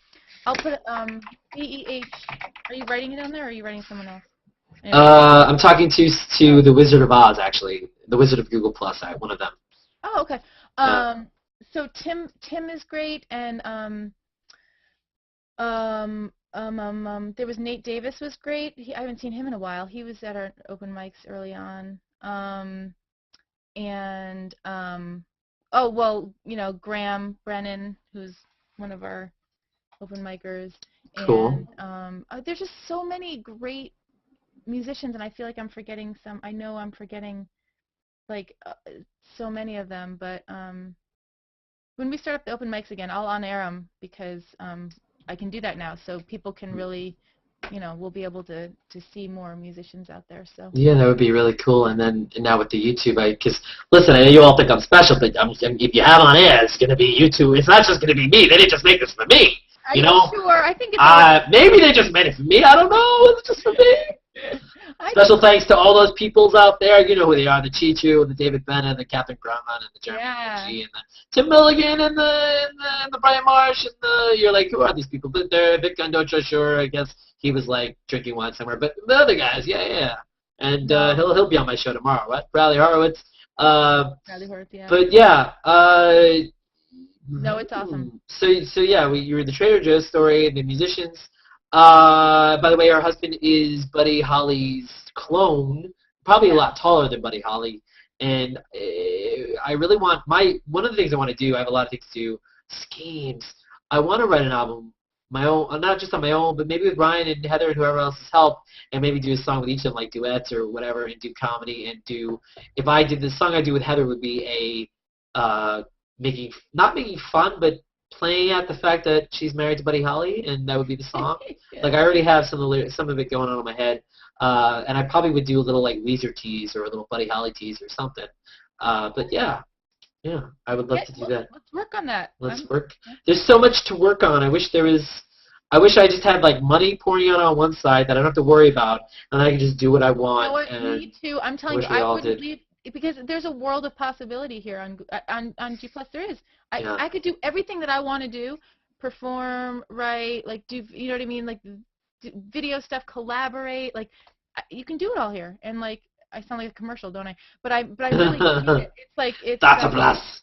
I'll put BEH. Are you writing it down there, or are you writing someone else? I'm talking to the Wizard of Oz, actually. The Wizard of Google Plus, one of them. Oh, okay. Yeah. So Tim is great, and there was Nate Davis was great. I haven't seen him in a while. He was at our open mics early on. Oh well, Graham Brennan, who's one of our open micers. Cool. And there's just so many great musicians, and I feel like I'm forgetting some. I know I'm forgetting like so many of them, but when we start up the open mics again, I'll on-air them because I can do that now, so people can really, we'll be able to see more musicians out there. So Yeah, that would be really cool. And now with the YouTube, because listen, I know you all think I'm special, but if you have on air, it's going to be YouTube. It's not just going to be me. They didn't just make this for me. Are you sure? I think it's maybe they just made it for me. I don't know. It's just for me. Special thanks to all those peoples out there. You know who they are: the Chichu, the David Bennett, the Captain Grumman, and the Jeremy G, and the Tim Milligan, and the Brian Marsh, and you're like, who are these people? But they're Vic Gundocho, sure. I guess he was like drinking wine somewhere. But the other guys, yeah. And he'll be on my show tomorrow. What? Bradley Horowitz. Bradley Horowitz, yeah. But yeah. No, it's awesome. So yeah, you were the Trader Joe's story, the musicians. By the way, our husband is Buddy Holly's clone, probably a lot taller than Buddy Holly, and I really want one of the things I want to do. I have a lot of things to do. Schemes. I want to write an album, my own, not just on my own, but maybe with Ryan and Heather and whoever else's help, and maybe do a song with each of them, like duets or whatever, and do comedy and do. If I did the song I do with Heather would be a not making fun, but playing at the fact that she's married to Buddy Holly, and that would be the song. Yeah. Like I already have some of it going on in my head, and I probably would do a little like Weezer tease or a little Buddy Holly tease or something. But yeah, I would love to do that. Let's work on that. Let's work. There's so much to work on. I wish I just had like money pouring out on one side that I don't have to worry about, and I can just do what I want. You know what? And Me too. I'm telling you, I wouldn't leave. Because there's a world of possibility here on G+. There is. I could do everything that I want to do, perform, write, like do, you know what I mean, like do video stuff, collaborate, like you can do it all here. And like I sound like a commercial, don't I? But I really need it. It's like it's. That's a plus.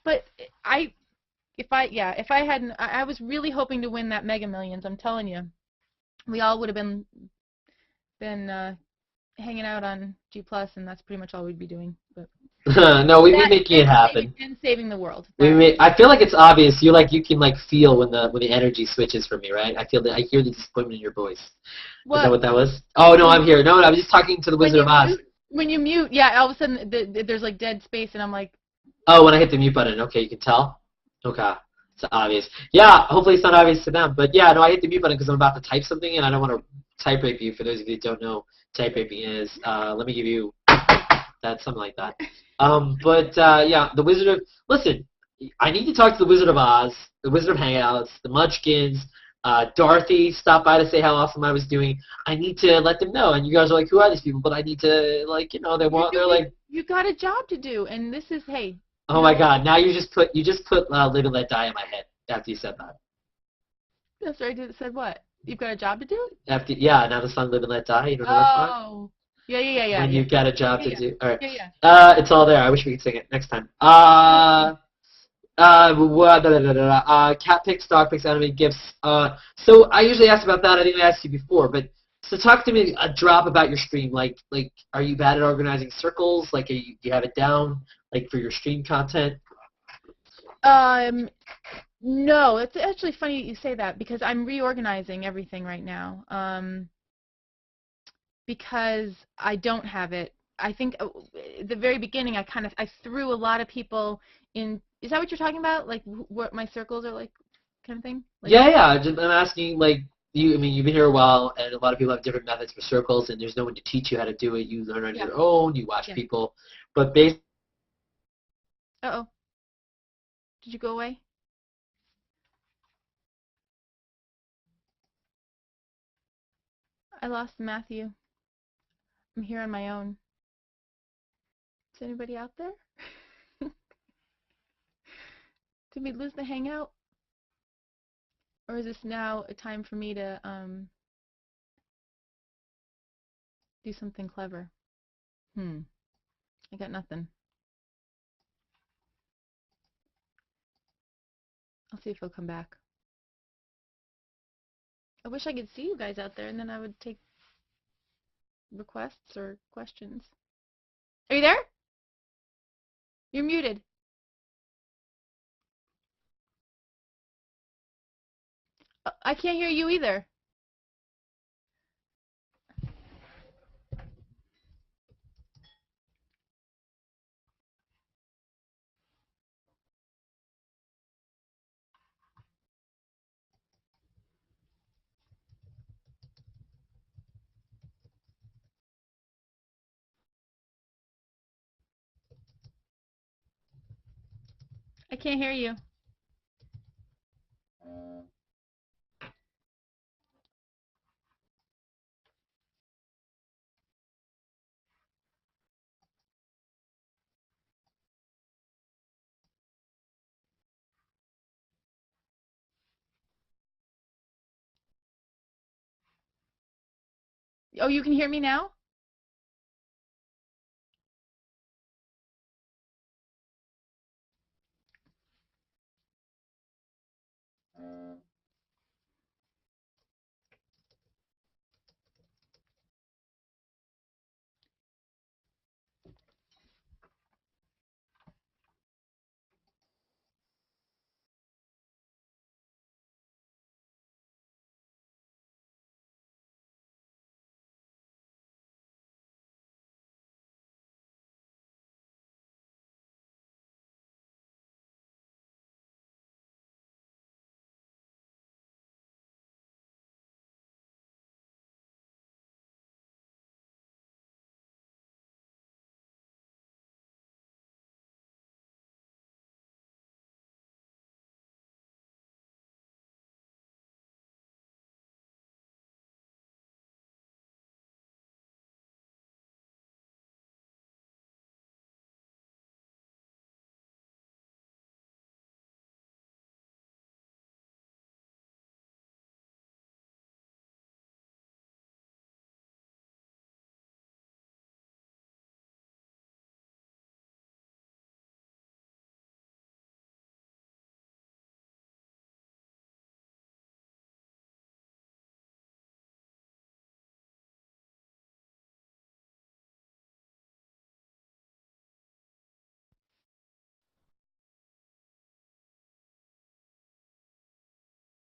But if I hadn't, I was really hoping to win that Mega Millions. I'm telling you, we all would have been hanging out on G+, and that's pretty much all we'd be doing. But no, we'd be making it happen. And saving the world. I feel like it's obvious. You can feel when the energy switches for me, right? I hear the disappointment in your voice. What? Is that what that was? Oh no, I'm here. No, I was just talking to the Wizard of Oz. When you mute, yeah, all of a sudden there's like dead space, and I'm like. Oh, when I hit the mute button. Okay, you can tell. Okay. It's obvious. Yeah, hopefully it's not obvious to them. But yeah, no, I hit the mute button because I'm about to type something, and I don't want to type rape you. For those of you that don't know, type raping is. Let me give you that, something like that. Yeah, the Wizard of. Listen, I need to talk to the Wizard of Oz, the Wizard of Hangouts, the Munchkins. Dorothy stopped by to say how awesome I was doing. I need to let them know. And you guys are like, who are these people? But I need to, like, they're like. You got a job to do, and this is, hey. Oh my God! Now you just put Live and Let Die in my head after you said that. That's right. It said what? You've got a job to do? Now the song Live and Let Die. You don't know that song? Yeah. When you've got a job to do. All right. Yeah. It's all there. I wish we could sing it next time. Cat pics, dog pics, anime gifts. So I usually ask about that. I think I asked you before, but so talk to me a drop about your stream. Like, are you bad at organizing circles? Like, do you have it down? Like for your stream content? No, it's actually funny you say that because I'm reorganizing everything right now. Because I don't have it. I think at the very beginning I threw a lot of people in. Is that what you're talking about? Like what my circles are like, kind of thing? Like, yeah. I'm asking like I mean, you've been here a while, and a lot of people have different methods for circles, and there's no one to teach you how to do it. You learn on Yeah. your own. You watch Yeah. people, but basically, Uh-oh. Did you go away? I lost Matthew. I'm here on my own. Is anybody out there? Did we lose the hangout? Or is this now a time for me to do something clever? I got nothing. I'll see if he'll come back. I wish I could see you guys out there, and then I would take requests or questions. Are you there? You're muted. I can't hear you either. I can't hear you. Oh, you can hear me now?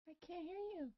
I can't hear you.